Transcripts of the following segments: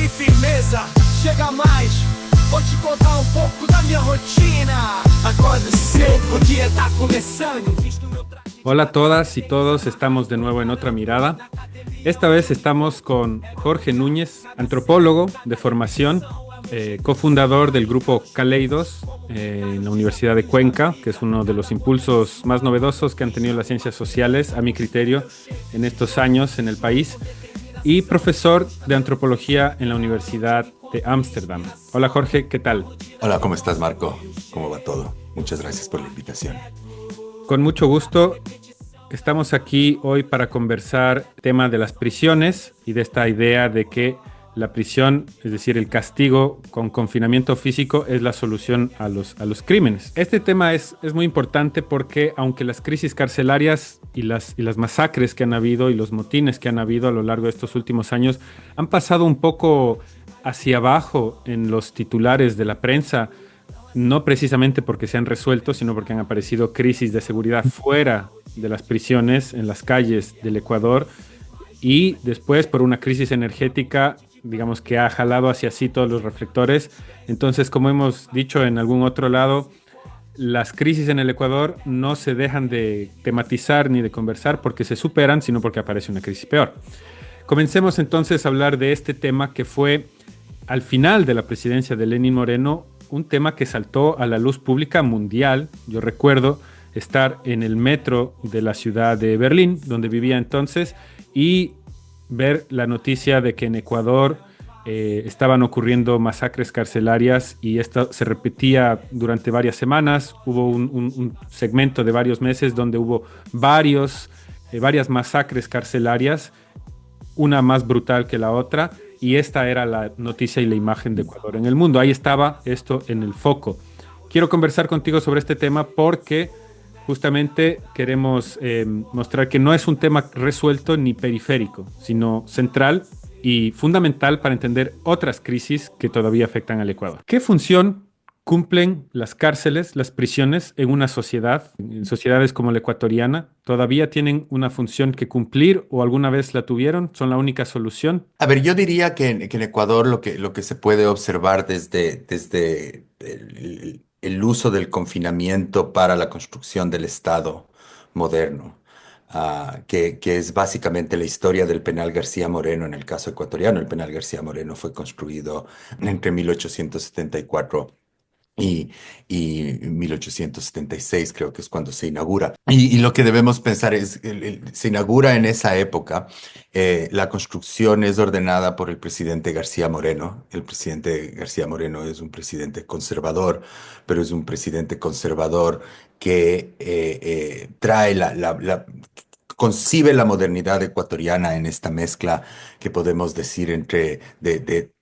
e firmeza. Chega mais, vou te contar pouco da minha rotina. Acorda cedo, o dia tá começando. Visto meu traje. Hola a todas y todos, estamos de nuevo en otra mirada. Esta vez estamos con Jorge Núñez, antropólogo de formación, cofundador del grupo Caleidos en la Universidad de Cuenca, que es uno de los impulsos más novedosos que han tenido las ciencias sociales, a mi criterio, en estos años en el país, y profesor de antropología en la Universidad de Ámsterdam. Hola Jorge, ¿qué tal? Hola, ¿cómo estás, Marco? ¿Cómo va todo? Muchas gracias por la invitación. Con mucho gusto. Estamos aquí hoy para conversar el tema de las prisiones y de esta idea de que la prisión, es decir, el castigo con confinamiento físico, es la solución a los crímenes. Este tema es muy importante porque aunque las crisis carcelarias y las masacres que han habido y los motines que han habido a lo largo de estos últimos años han pasado un poco hacia abajo en los titulares de la prensa, no precisamente porque se han resuelto, sino porque han aparecido crisis de seguridad fuera de las prisiones, en las calles del Ecuador, y después por una crisis energética, digamos, que ha jalado hacia sí todos los reflectores. Entonces, como hemos dicho en algún otro lado, las crisis en el Ecuador no se dejan de tematizar ni de conversar porque se superan, sino porque aparece una crisis peor. Comencemos entonces a hablar de este tema que fue, al final de la presidencia de Lenín Moreno, un tema que saltó a la luz pública mundial. Yo recuerdo estar en el metro de la ciudad de Berlín, donde vivía entonces, y ver la noticia de que en Ecuador estaban ocurriendo masacres carcelarias y esto se repetía durante varias semanas. Hubo un segmento de varios meses donde hubo varias masacres carcelarias, una más brutal que la otra, y esta era la noticia y la imagen de Ecuador en el mundo. Ahí estaba esto en el foco. Quiero conversar contigo sobre este tema porque justamente queremos mostrar que no es un tema resuelto ni periférico, sino central y fundamental para entender otras crisis que todavía afectan al Ecuador. ¿Qué función cumplen las cárceles, las prisiones en una sociedad? En sociedades como la ecuatoriana, ¿todavía tienen una función que cumplir o alguna vez la tuvieron? ¿Son la única solución? A ver, yo diría que en Ecuador lo que se puede observar desde el uso del confinamiento para la construcción del Estado moderno, que es básicamente la historia del penal García Moreno en el caso ecuatoriano. El penal García Moreno fue construido entre 1874 y, y 1876 creo que es cuando se inaugura. Y lo que debemos pensar es, se inaugura en esa época, la construcción es ordenada por el presidente García Moreno. El presidente García Moreno es un presidente conservador, pero es un presidente conservador que trae concibe la modernidad ecuatoriana en esta mezcla que podemos decir entre de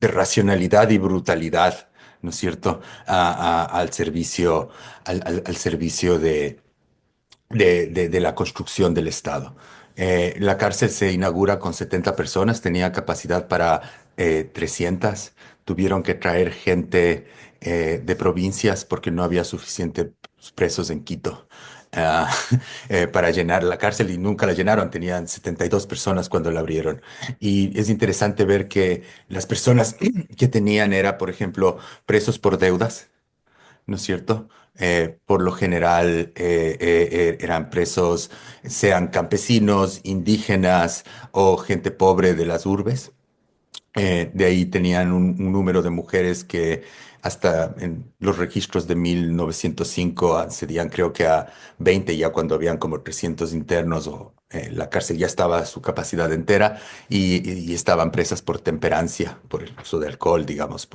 racionalidad y brutalidad, ¿no es cierto? Al servicio, al servicio de la construcción del Estado. La cárcel se inaugura con 70 personas, tenía capacidad para 300. Tuvieron que traer gente de provincias porque no había suficientes presos en Quito. ah, para llenar la cárcel y nunca la llenaron, tenían 72 personas cuando la abrieron. Y es interesante ver que las personas que tenían era, por ejemplo, presos por deudas, ¿no es cierto? Por lo general eran presos, sean campesinos, indígenas o gente pobre de las urbes. De ahí tenían un número de mujeres que hasta en los registros de 1905 accedían creo que a 20 ya cuando habían como 300 internos o la cárcel ya estaba a su capacidad entera y estaban presas por temperancia, por el uso de alcohol, digamos,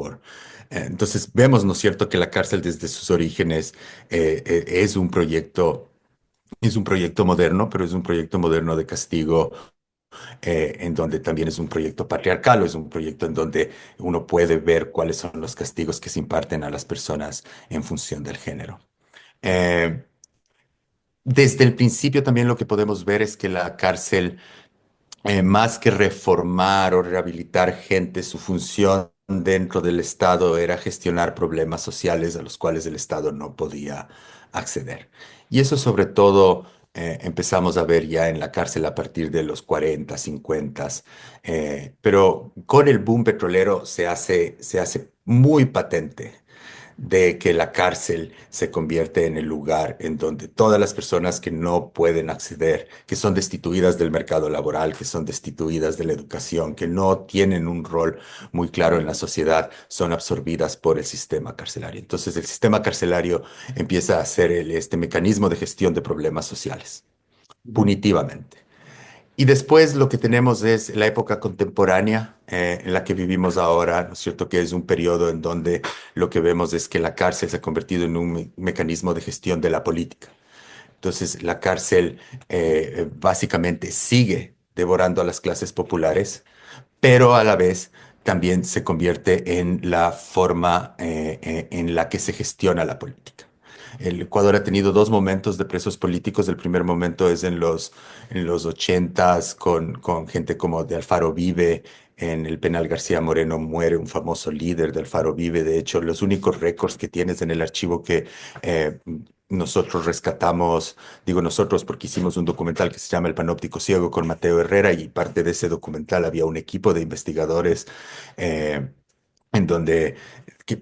entonces vemos, ¿no es cierto?, que la cárcel desde sus orígenes es un proyecto moderno, pero es un proyecto moderno de castigo en donde también es un proyecto patriarcal, o es un proyecto en donde uno puede ver cuáles son los castigos que se imparten a las personas en función del género. Eh, Desde el principio también lo que podemos ver es que la cárcel, más que reformar o rehabilitar gente, su función dentro del Estado era gestionar problemas sociales a los cuales el Estado no podía acceder. Y eso sobre todo empezamos a ver ya en la cárcel a partir de los 40, 50, pero con el boom petrolero se hace muy patente de que la cárcel se convierte en el lugar en donde todas las personas que no pueden acceder, que son destituidas del mercado laboral, que son destituidas de la educación, que no tienen un rol muy claro en la sociedad, son absorbidas por el sistema carcelario. Entonces el sistema carcelario empieza a ser este mecanismo de gestión de problemas sociales, Ujú. punitivamente. Y después lo que tenemos es la época contemporánea en la que vivimos ahora, ¿no es cierto? Que es un periodo en donde lo que vemos es que la cárcel se ha convertido en un mecanismo de gestión de la política. Entonces, la cárcel básicamente sigue devorando a las clases populares, pero a la vez también se convierte en la forma en la que se gestiona la política. El Ecuador ha tenido dos momentos de presos políticos. El primer momento es en los ochentas con gente como de Alfaro Vive. En el penal García Moreno muere un famoso líder de Alfaro Vive. De hecho, los únicos récords que tienes en el archivo que eh, nosotros rescatamos, digo nosotros porque hicimos un documental que se llama El Panóptico Ciego con Mateo Herrera y parte de ese documental había un equipo de investigadores eh, en donde que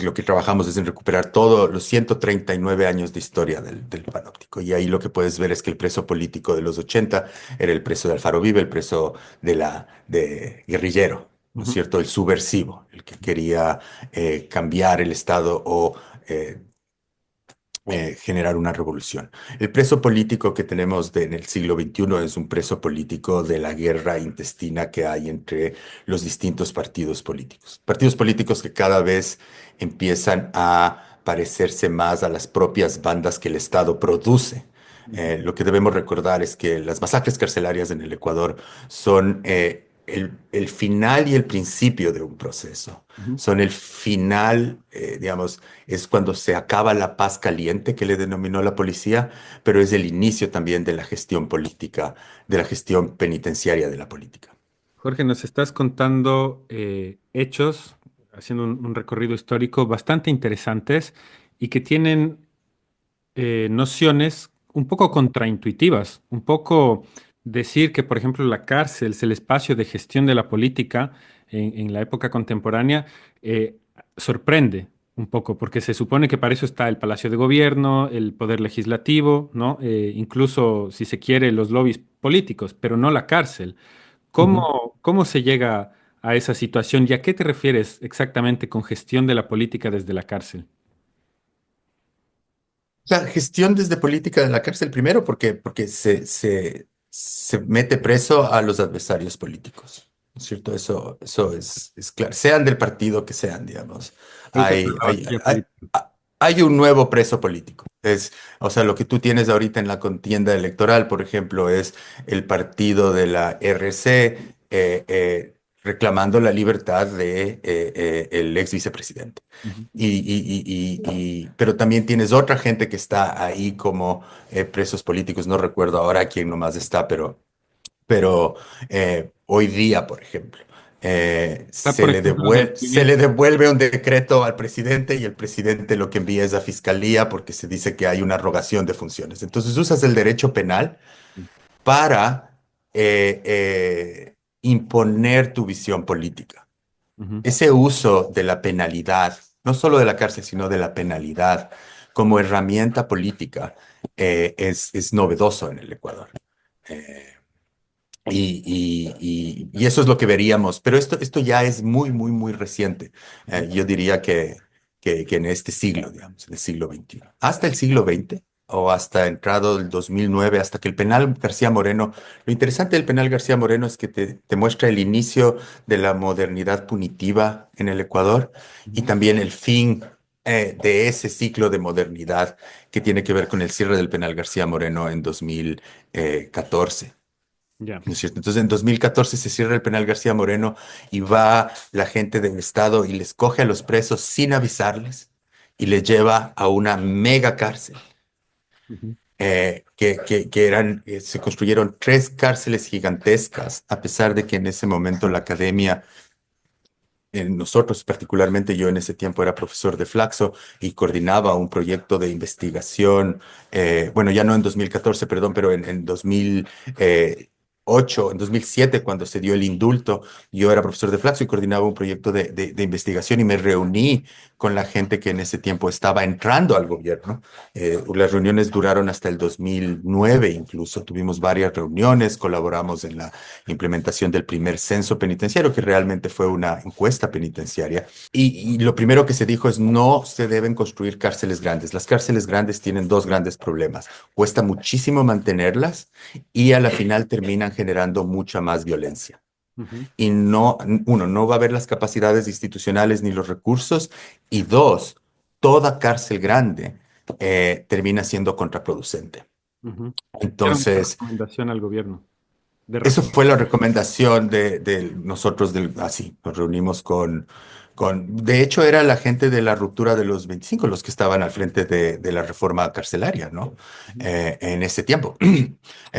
lo que trabajamos es en recuperar todos los 139 años de historia del Panóptico. Y ahí lo que puedes ver es que el preso político de los 80 era el preso de Alfaro Vive, el preso de guerrillero, ¿no es Ujú. cierto? El subversivo, el que quería cambiar el Estado o generar una revolución. El preso político que tenemos en el siglo XXI es un preso político de la guerra intestina que hay entre los distintos partidos políticos. Partidos políticos que cada vez empiezan a parecerse más a las propias bandas que el Estado produce. Ujú. Lo que debemos recordar es que las masacres carcelarias en el Ecuador son el final y el principio de un proceso. Ujú. Son el final, digamos, es cuando se acaba la paz caliente que le denominó la policía, pero es el inicio también de la gestión política, de la gestión penitenciaria de la política. Jorge, nos estás contando hechos, haciendo un recorrido histórico bastante interesantes y que tienen nociones un poco contraintuitivas, un poco decir que, por ejemplo, la cárcel es el espacio de gestión de la política en la época contemporánea, sorprende un poco, porque se supone que para eso está el Palacio de Gobierno, el Poder Legislativo, ¿no? Incluso, si se quiere, los lobbies políticos, pero no la cárcel. Ujú. ¿Cómo se llega a esa situación y a qué te refieres exactamente con gestión de la política desde la cárcel? La gestión desde política de la cárcel, primero, porque se mete preso a los adversarios políticos, ¿no es cierto? Eso es claro, sean del partido que sean, digamos. Por eso Hay, llamaba hay, aquí a hay, política. hay un nuevo preso político. O sea, lo que tú tienes ahorita en la contienda electoral, por ejemplo, es el partido de la RC reclamando la libertad de el ex vicepresidente. Ujú. Pero también tienes otra gente que está ahí como presos políticos, no recuerdo ahora quién nomás está, pero hoy día, por ejemplo, Está, por ejemplo, del se le movimiento. devuelve un decreto al presidente y el presidente lo que envía es a fiscalía porque se dice que hay una arrogación de funciones. Entonces usas el derecho penal para imponer tu visión política. Ujú. Ese uso de la penalidad, no solo de la cárcel, sino de la penalidad como herramienta política, es novedoso en el Ecuador. Eh, y eso es lo que veríamos, pero esto ya es muy, muy, muy reciente. Yo diría que en este siglo, digamos, en el siglo XXI. Hasta el siglo XX o hasta entrado el 2009, hasta que el penal García Moreno, lo interesante del penal García Moreno es que te muestra el inicio de la modernidad punitiva en el Ecuador y Ujú. también el fin de ese ciclo de modernidad que tiene que ver con el cierre del penal García Moreno en 2014. Ya. ¿No es cierto? Entonces, en 2014 se cierra el penal García Moreno y va la gente del Estado y les coge a los presos sin avisarles y les lleva a una mega cárcel. Ujú. Se construyeron tres cárceles gigantescas, a pesar de que en ese momento la academia nosotros, particularmente yo en ese tiempo era profesor de Flaxo y coordinaba un proyecto de investigación, bueno, ya no en 2014, perdón, pero en 2008, en 2007, cuando se dio el indulto, yo era profesor de Flaxo y coordinaba un proyecto de investigación y me reuní con la gente que en ese tiempo estaba entrando al gobierno. Las reuniones duraron hasta el 2009 incluso, tuvimos varias reuniones, colaboramos en la implementación del primer censo penitenciario, que realmente fue una encuesta penitenciaria. Y lo primero que se dijo es no se deben construir cárceles grandes. Las cárceles grandes tienen dos grandes problemas. Cuesta muchísimo mantenerlas y a la final terminan generando mucha más violencia. Ujú. Y no, uno, no va a haber las capacidades institucionales ni los recursos. Y dos, toda cárcel grande termina siendo contraproducente. Ujú. Hicieron esa Entonces, recomendación al gobierno de eso reforma. fue la recomendación de nosotros, así, nos reunimos de hecho, era la gente de la ruptura de los 25 los que estaban al frente de la reforma carcelaria, ¿no? Ujú. En ese tiempo,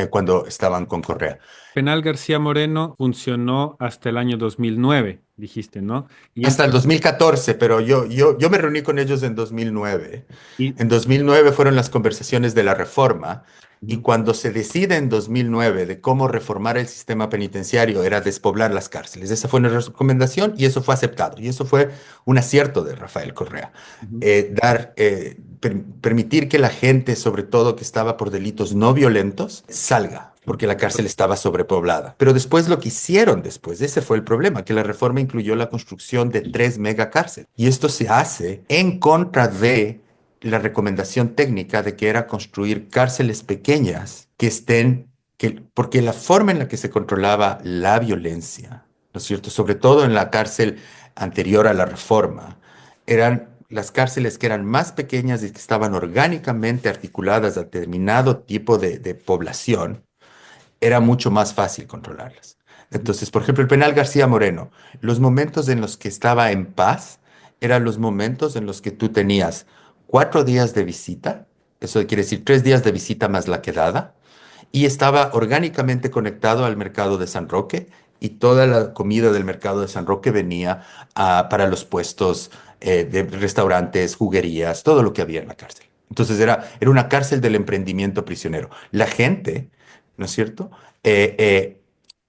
cuando estaban con Correa. Penal García Moreno funcionó hasta el año 2009, dijiste, ¿no? Y Hasta este, el 2014, pero yo me reuní con ellos en 2009. y, En 2009 fueron las conversaciones de la reforma y ujú, cuando se decide en 2009 de cómo reformar el sistema penitenciario era despoblar las cárceles. Esa fue nuestra recomendación y eso fue aceptado. Y eso fue un acierto de Rafael Correa. ujú. Permitir que la gente, sobre todo que estaba por delitos no violentos, salga, porque la cárcel estaba sobrepoblada. Pero después lo que hicieron después, ese fue el problema, que la reforma incluyó la construcción de 3 megacárceles. Y esto se hace en contra de la recomendación técnica de que era construir cárceles pequeñas que estén, porque la forma en la que se controlaba la violencia, ¿no es cierto? Sobre todo en la cárcel anterior a la reforma, eran las cárceles que eran más pequeñas y que estaban orgánicamente articuladas a determinado tipo de población, era mucho más fácil controlarlas. Entonces, por ejemplo, el penal García Moreno, los momentos en los que estaba en paz eran los momentos en los que tú tenías 4 días de visita, eso quiere decir 3 días de visita más la quedada, y estaba orgánicamente conectado al mercado de San Roque y toda la comida del mercado de San Roque venía para los puestos de restaurantes, juguerías, todo lo que había en la cárcel. Entonces era una cárcel del emprendimiento prisionero. La gente, ¿no es cierto?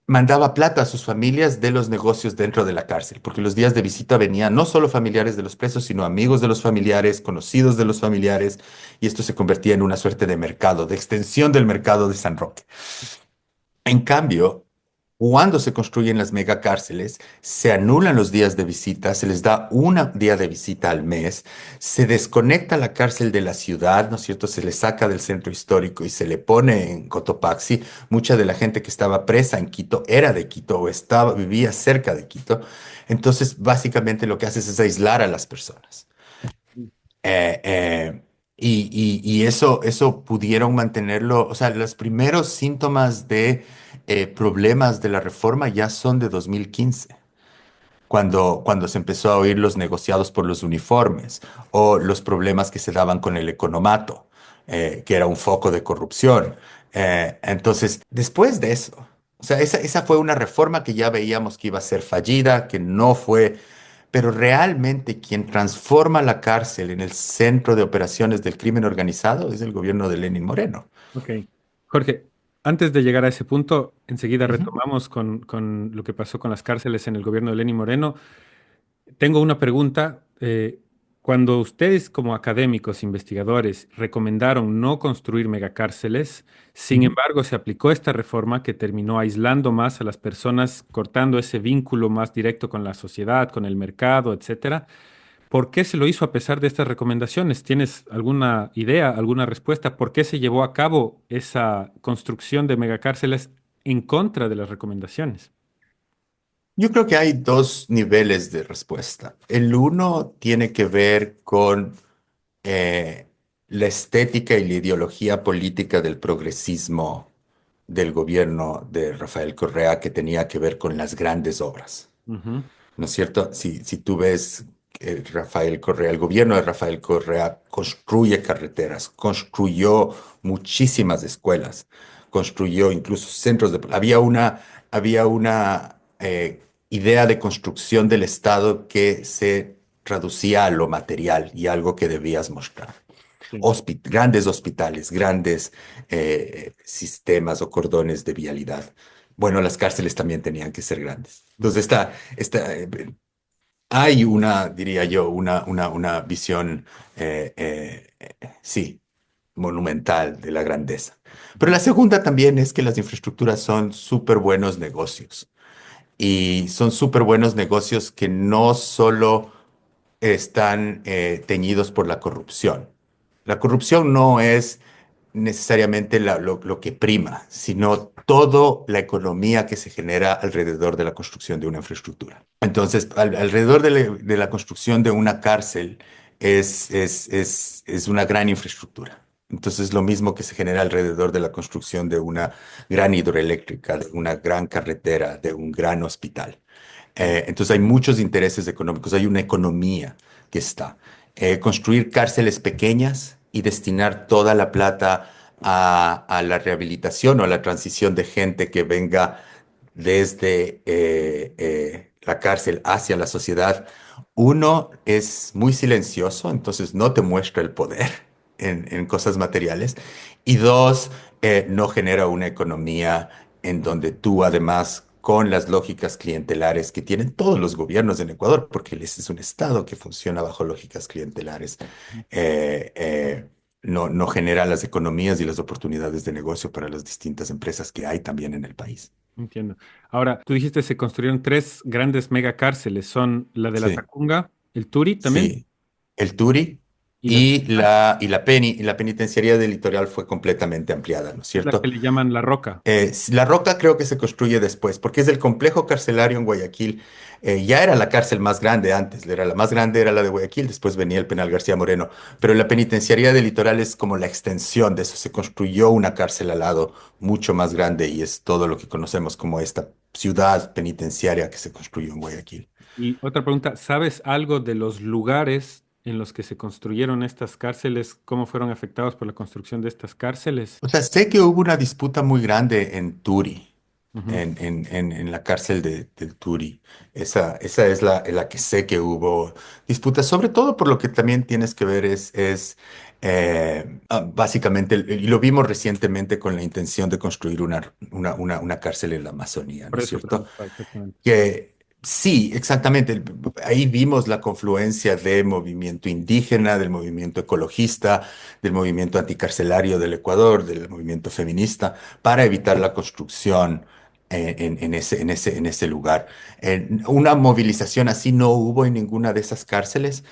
Mandaba plata a sus familias de los negocios dentro de la cárcel, porque los días de visita venían no solo familiares de los presos, sino amigos de los familiares, conocidos de los familiares, y esto se convertía en una suerte de mercado, de extensión del mercado de San Roque. En cambio, cuando se construyen las megacárceles, se anulan los días de visita, se les da un día de visita al mes, se desconecta la cárcel de la ciudad, ¿no es cierto? Se le saca del centro histórico y se le pone en Cotopaxi. Mucha de la gente que estaba presa en Quito era de Quito o vivía cerca de Quito. Entonces, básicamente lo que haces es aislar a las personas. Eh, eh, y eso pudieron mantenerlo, o sea, los primeros síntomas de problemas de la reforma ya son de 2015 cuando se empezó a oír los negociados por los uniformes o los problemas que se daban con el economato, que era un foco de corrupción. Entonces, después de eso, o sea, esa fue una reforma que ya veíamos que iba a ser fallida, que no fue, pero realmente quien transforma la cárcel en el centro de operaciones del crimen organizado es el gobierno de Lenin Moreno. Ok. Jorge, antes de llegar a ese punto, enseguida Ujú, retomamos con lo que pasó con las cárceles en el gobierno de Lenín Moreno. Tengo una pregunta. Cuando ustedes como académicos, investigadores, recomendaron no construir megacárceles, sin ujú. embargo, se aplicó esta reforma que terminó aislando más a las personas, cortando ese vínculo más directo con la sociedad, con el mercado, etcétera. ¿Por qué se lo hizo a pesar de estas recomendaciones? ¿Tienes alguna idea, alguna respuesta? ¿Por qué se llevó a cabo esa construcción de megacárceles en contra de las recomendaciones? Yo creo que hay dos niveles de respuesta. El uno tiene que ver con eh, la estética y la ideología política del progresismo del gobierno de Rafael Correa que tenía que ver con las grandes obras. Ujú, ¿No es cierto? Si tú ves Rafael Correa, el gobierno de Rafael Correa construye carreteras, construyó muchísimas escuelas, construyó incluso centros de... Había una idea de construcción del Estado que se traducía a lo material y algo que debías mostrar. Sí. Grandes hospitales, grandes sistemas o cordones de vialidad. Bueno, las cárceles también tenían que ser grandes. Ujú. Entonces, hay una, diría yo, una visión, sí, monumental de la grandeza. Pero la segunda también es que las infraestructuras son súper buenos negocios. Y son súper buenos negocios que no solo están teñidos por la corrupción. La corrupción no es necesariamente lo que prima, sino toda la economía que se genera alrededor de la construcción de una infraestructura. Entonces, alrededor de la construcción de una cárcel es una gran infraestructura. Entonces, lo mismo que se genera alrededor de la construcción de una gran hidroeléctrica, de una gran carretera, de un gran hospital. Entonces hay muchos intereses económicos, hay una economía que está. Construir cárceles pequeñas y destinar toda la plata a la rehabilitación o a la transición de gente que venga desde la cárcel hacia la sociedad. Uno es muy silencioso, entonces no te muestra el poder en cosas materiales. Y dos, no genera una economía en donde tú además con las lógicas clientelares que tienen todos los gobiernos en Ecuador, porque ese es un estado que funciona bajo lógicas clientelares, no genera las economías y las oportunidades de negocio para las distintas empresas que hay también en el país. Entiendo. Ahora, tú dijiste se construyeron tres grandes megacárceles. Son la de la Sí, Tacunga, el Turi también, sí. El Turi y la segunda y la penitenciaría del Litoral fue completamente ampliada, ¿no es es la cierto? que le llaman La Roca. La Roca creo que se construye después, porque es del complejo carcelario en Guayaquil. Ya era la cárcel más grande antes, era la más grande era la de Guayaquil, después venía el penal García Moreno, pero la penitenciaría del Litoral es como la extensión de eso. Se construyó una cárcel al lado mucho más grande y es todo lo que conocemos como esta ciudad penitenciaria que se construyó en Guayaquil. Y otra pregunta, ¿sabes algo de los lugares en los que se construyeron estas cárceles? ¿Cómo fueron afectados por la construcción de estas cárceles? O sea, sé que hubo una disputa muy grande en Turi, Ujú. en la cárcel del Turi. Esa es la que sé que hubo disputas, sobre todo por lo que también tienes que ver básicamente, y lo vimos recientemente con la intención de construir una cárcel en la Amazonía, ¿no Por es eso cierto? preguntaba exactamente. Que sí, exactamente. Ahí vimos la confluencia del movimiento indígena, del movimiento ecologista, del movimiento anticarcelario del Ecuador, del movimiento feminista, para evitar la construcción en ese lugar. Una movilización así no hubo en ninguna de esas cárceles.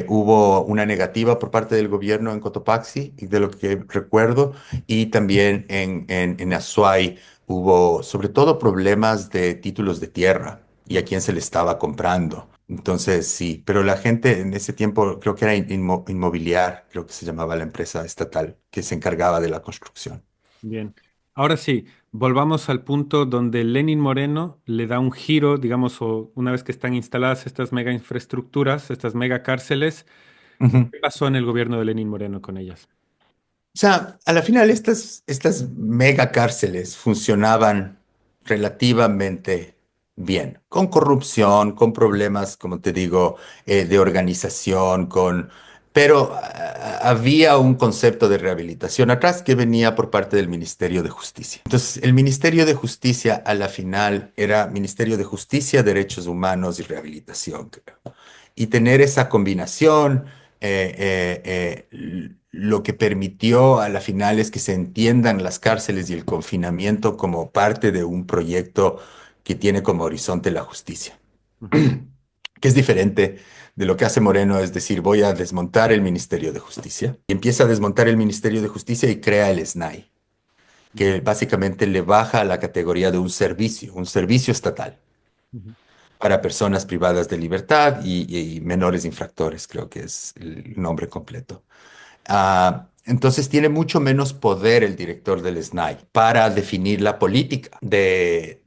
Hubo una negativa por parte del gobierno en Cotopaxi, de lo que recuerdo, y también en Azuay hubo sobre todo problemas de títulos de tierra y a quién se le estaba comprando. Entonces, sí, pero la gente en ese tiempo creo que era Inmobiliar, creo que se llamaba la empresa estatal que se encargaba de la construcción. Bien. Ahora sí, volvamos al punto donde Lenin Moreno le da un giro, digamos, o una vez que están instaladas estas mega infraestructuras, estas mega cárceles, Ujú. ¿qué pasó en el gobierno de Lenin Moreno con ellas? O sea, a la final estas mega cárceles funcionaban relativamente bien, con corrupción, con problemas, como te digo, de organización, pero había un concepto de rehabilitación atrás que venía por parte del Ministerio de Justicia. Entonces, el Ministerio de Justicia a la final era Ministerio de Justicia, Derechos Humanos y Rehabilitación, creo. Y tener esa combinación lo que permitió a la final es que se entiendan las cárceles y el confinamiento como parte de un proyecto que tiene como horizonte la justicia, Ujú, que es diferente de lo que hace Moreno, es decir, voy a desmontar el Ministerio de Justicia. Y empieza a desmontar el Ministerio de Justicia y crea el SNAI, ujú, que básicamente le baja a la categoría de un servicio estatal ujú. para personas privadas de libertad y menores infractores, creo que es el nombre completo. Entonces tiene mucho menos poder el director del SNAI para definir la política de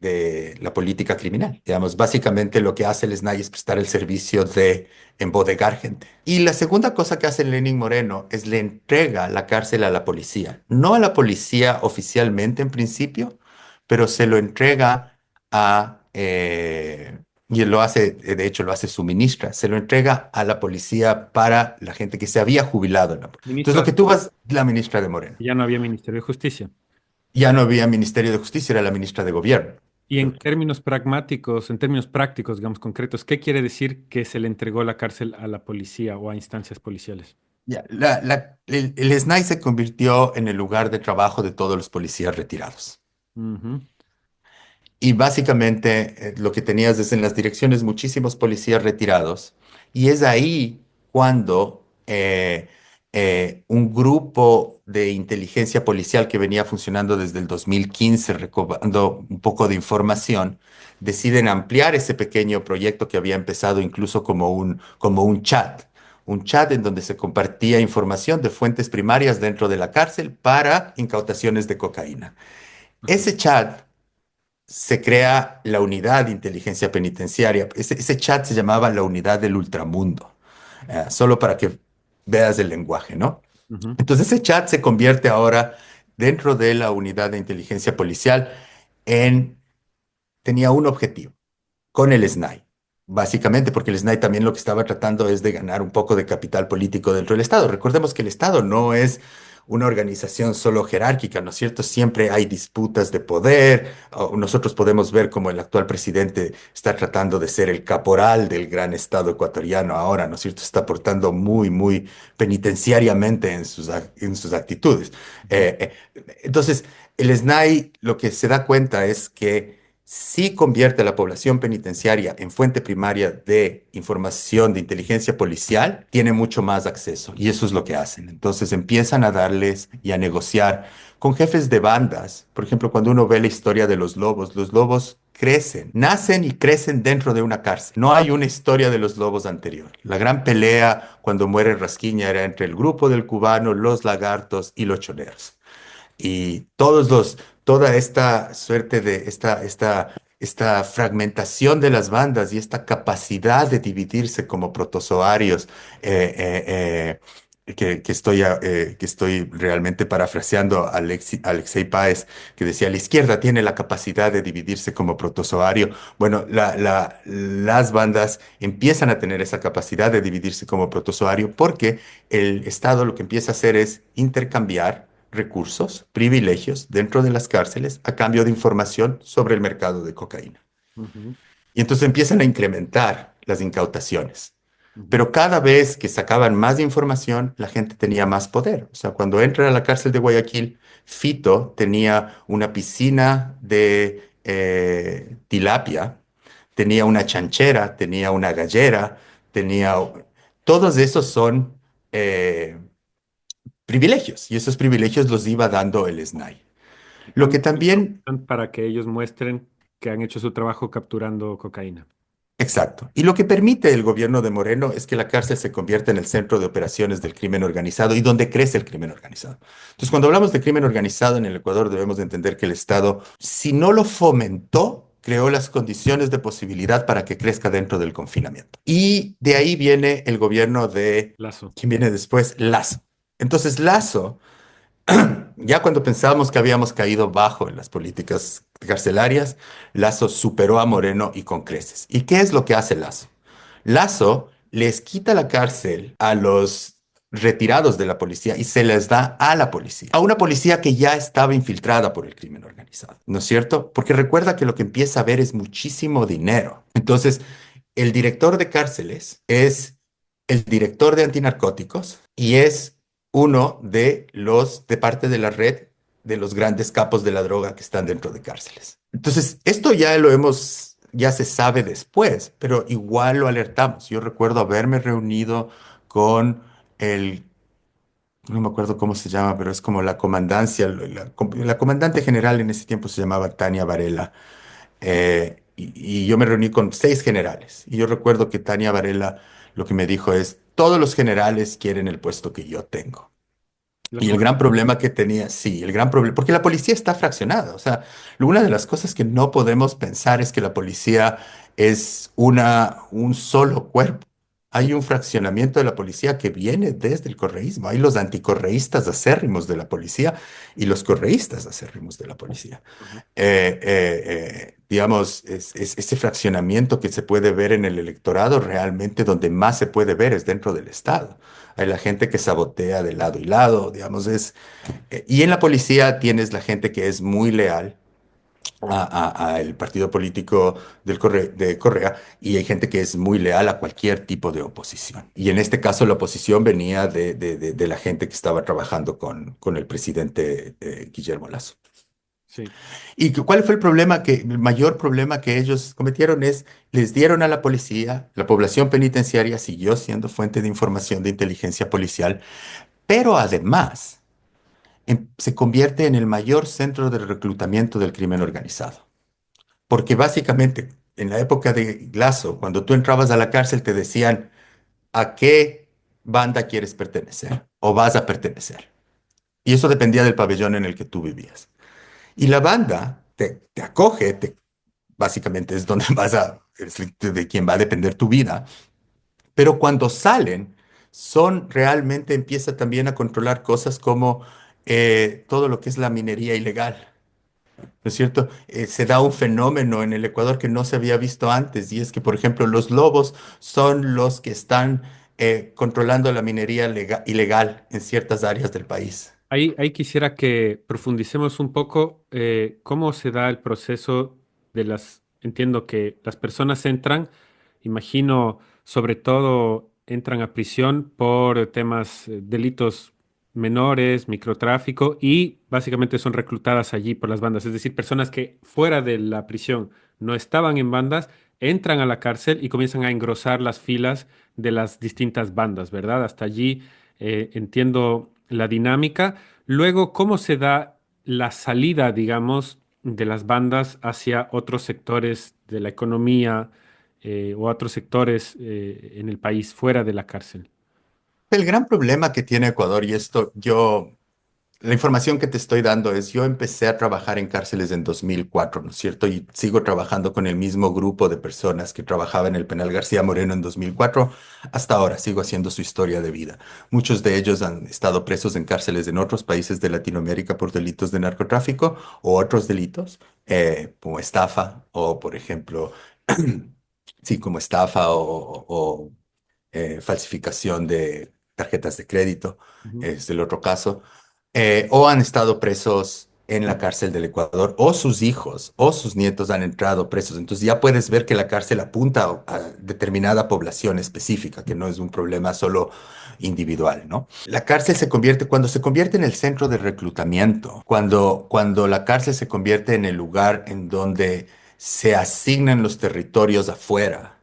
la política criminal. Digamos, básicamente lo que hace el SNAI es prestar el servicio de embodegar gente. Y la segunda cosa que hace Lenin Moreno es le entrega la cárcel a la policía. No a la policía oficialmente en principio, pero se lo entrega y él lo hace, de hecho lo hace su ministra, se lo entrega a la policía para la gente que se había jubilado en la Entonces lo Ministra, que tú vas, la ministra de Moreno. ya no había Ministerio de Justicia. Ya no había Ministerio de Justicia, era la ministra de Gobierno. Y en términos pragmáticos, en términos prácticos, digamos, concretos, ¿qué quiere decir que se le entregó la cárcel a la policía o a instancias policiales? Ya, el SNAI se convirtió en el lugar de trabajo de todos los policías retirados. Ujú, Y básicamente lo que tenías es en las direcciones muchísimos policías retirados. Y es ahí cuando un grupo de inteligencia policial que venía funcionando desde el 2015, recabando un poco de información, deciden ampliar ese pequeño proyecto que había empezado incluso como un chat. Un chat en donde se compartía información de fuentes primarias dentro de la cárcel para incautaciones de cocaína. ujú, Ese chat se crea la unidad de inteligencia penitenciaria. Ese chat se llamaba la unidad del ultramundo, solo para que veas el lenguaje, ¿no? ujú, Entonces ese chat se convierte ahora dentro de la unidad de inteligencia policial en, tenía un objetivo con el SNAI, básicamente, porque el SNAI también lo que estaba tratando es de ganar un poco de capital político dentro del Estado. Recordemos que el Estado no es una organización solo jerárquica, ¿no es cierto? Siempre hay disputas de poder. Nosotros podemos ver cómo el actual presidente está tratando de ser el caporal del gran Estado ecuatoriano ahora, ¿no es cierto? Se está portando muy, muy penitenciariamente en en sus actitudes. ujú, Entonces, el SNAI lo que se da cuenta es que si convierte a la población penitenciaria en fuente primaria de información de inteligencia policial, tiene mucho más acceso y eso es lo que hacen. Entonces empiezan a darles y a negociar con jefes de bandas. Por ejemplo, cuando uno ve la historia de los lobos crecen, nacen y crecen dentro de una cárcel. No hay una historia de los lobos anterior. La gran pelea cuando muere Rasquiña era entre el grupo del cubano, los lagartos y los choneros. Y toda esta suerte de esta fragmentación de las bandas y esta capacidad de dividirse como protozoarios, que estoy realmente parafraseando a Alexei Páez, que decía, la izquierda tiene la capacidad de dividirse como protozoario. Bueno, las bandas empiezan a tener esa capacidad de dividirse como protozoario porque el Estado lo que empieza a hacer es intercambiar recursos, privilegios dentro de las cárceles a cambio de información sobre el mercado de cocaína. ujú, Y entonces empiezan a incrementar las incautaciones. ujú. Pero cada vez que sacaban más información, la gente tenía más poder. O sea, cuando entra a la cárcel de Guayaquil, Fito tenía una piscina de tilapia, tenía una chanchera, tenía una gallera, tenía... Todos esos son privilegios y esos privilegios los iba dando el SNAI. A Lo que cambio de también, información para que ellos muestren que han hecho su trabajo capturando cocaína. exacto, y lo que permite el gobierno de Moreno es que la cárcel se convierta en el centro de operaciones del crimen organizado y donde crece el crimen organizado. Entonces, cuando hablamos de crimen organizado en el Ecuador, debemos de entender que el Estado, si no lo fomentó, creó las condiciones de posibilidad para que crezca dentro del confinamiento. Y de ahí viene el gobierno de, Lazo. ¿quién viene después? Lazo. Entonces, Lazo. Ya cuando pensábamos que habíamos caído bajo en las políticas carcelarias, Lazo superó a Moreno y con creces. ¿Y qué es lo que hace Lazo? Lazo les quita la cárcel a los retirados de la policía y se les da a la policía, a una policía que ya estaba infiltrada por el crimen organizado, ¿no es cierto? Porque recuerda que lo que empieza a ver es muchísimo dinero. Entonces, el director de cárceles es el director de antinarcóticos y es uno de parte de la red de los grandes capos de la droga que están dentro de cárceles. Entonces, esto ya se sabe después, pero igual lo alertamos. Yo recuerdo haberme reunido con el, no me acuerdo cómo se llama, pero es como la comandancia, la comandante general en ese tiempo se llamaba Tania Varela. Y yo me reuní con 6 generales. Y yo recuerdo que Tania Varela lo que me dijo es, todos los generales quieren el puesto que yo tengo. La Y el gran comandancia. problema que tenía, sí, el gran problema, porque la policía está fraccionada. O sea, una de las cosas que no podemos pensar es que la policía es un solo cuerpo. hay un fraccionamiento de la policía que viene desde el correísmo. Hay los anticorreístas acérrimos de la policía y los correístas acérrimos de la policía. Ujú. Digamos, ese fraccionamiento que se puede ver en el electorado, realmente donde más se puede ver es dentro del Estado. Hay la gente que sabotea de lado y lado, digamos, y en la policía tienes la gente que es muy leal a el partido político de Correa, y hay gente que es muy leal a cualquier tipo de oposición. Y en este caso la oposición venía de la gente que estaba trabajando con el presidente Guillermo Lasso. Sí. ¿Y cuál fue el problema el mayor problema que ellos cometieron es, les dieron a la policía, la población penitenciaria siguió siendo fuente de información de inteligencia policial, pero además se convierte en el mayor centro de reclutamiento del crimen organizado. Porque básicamente, en la época de Lazo, cuando tú entrabas a la cárcel, te decían a qué banda quieres pertenecer o vas a pertenecer. Y eso dependía del pabellón en el que tú vivías. Y la banda te acoge, básicamente es donde es de quien va a depender tu vida. Pero cuando salen, realmente empieza también a controlar cosas como todo lo que es la minería ilegal. ¿No es cierto? Se da un fenómeno en el Ecuador que no se había visto antes, y es que, por ejemplo, los lobos son los que están controlando la minería ilegal en ciertas áreas del país. Ahí quisiera que profundicemos un poco cómo se da el proceso de entiendo que las personas entran, imagino, sobre todo entran a prisión por temas, delitos menores, microtráfico, y básicamente son reclutadas allí por las bandas, es decir, personas que fuera de la prisión no estaban en bandas, entran a la cárcel y comienzan a engrosar las filas de las distintas bandas, ¿verdad? Hasta allí entiendo la dinámica. Luego, ¿cómo se da la salida, digamos, de las bandas hacia otros sectores de la economía o otros sectores en el país fuera de la cárcel? El gran problema que tiene Ecuador, y la información que te estoy dando es, yo empecé a trabajar en cárceles en 2004, ¿no es cierto? Y sigo trabajando con el mismo grupo de personas que trabajaba en el penal García Moreno en 2004. Hasta ahora sigo haciendo su historia de vida. Muchos de ellos han estado presos en cárceles en otros países de Latinoamérica por delitos de narcotráfico o otros delitos, como estafa o, por ejemplo, sí, como estafa o falsificación de tarjetas de crédito, Ujú. es el otro caso, o han estado presos en la cárcel del Ecuador, o sus hijos o sus nietos han entrado presos. Entonces ya puedes ver que la cárcel apunta a determinada población específica, que no es un problema solo individual, ¿no? La cárcel cuando se convierte en el centro de reclutamiento, cuando la cárcel se convierte en el lugar en donde se asignan los territorios afuera,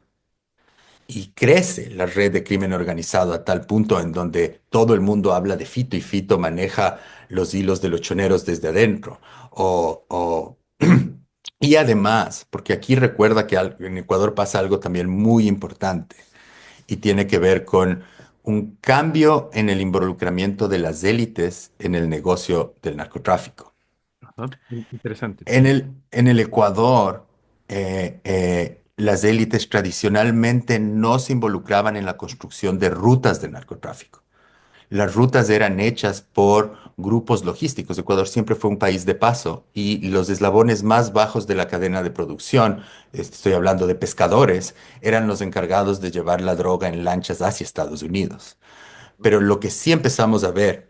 y crece la red de crimen organizado a tal punto en donde todo el mundo habla de Fito y Fito maneja los hilos de los choneros desde adentro. Y además, porque aquí recuerda que en Ecuador pasa algo también muy importante y tiene que ver con un cambio en el involucramiento de las élites en el negocio del narcotráfico. Ajá. Interesante. En el Ecuador, las élites tradicionalmente no se involucraban en la construcción de rutas de narcotráfico. Las rutas eran hechas por grupos logísticos. Ecuador siempre fue un país de paso y los eslabones más bajos de la cadena de producción, estoy hablando de pescadores, eran los encargados de llevar la droga en lanchas hacia Estados Unidos. Pero lo que sí empezamos a ver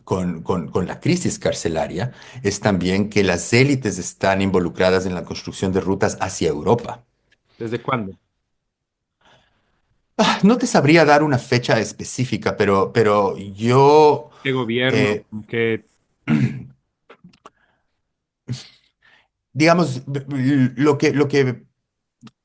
con la crisis carcelaria es también que las élites están involucradas en la construcción de rutas hacia Europa. ¿Desde cuándo? No te sabría dar una fecha específica, pero yo, ¿Qué gobierno? eh, ¿Qué? digamos,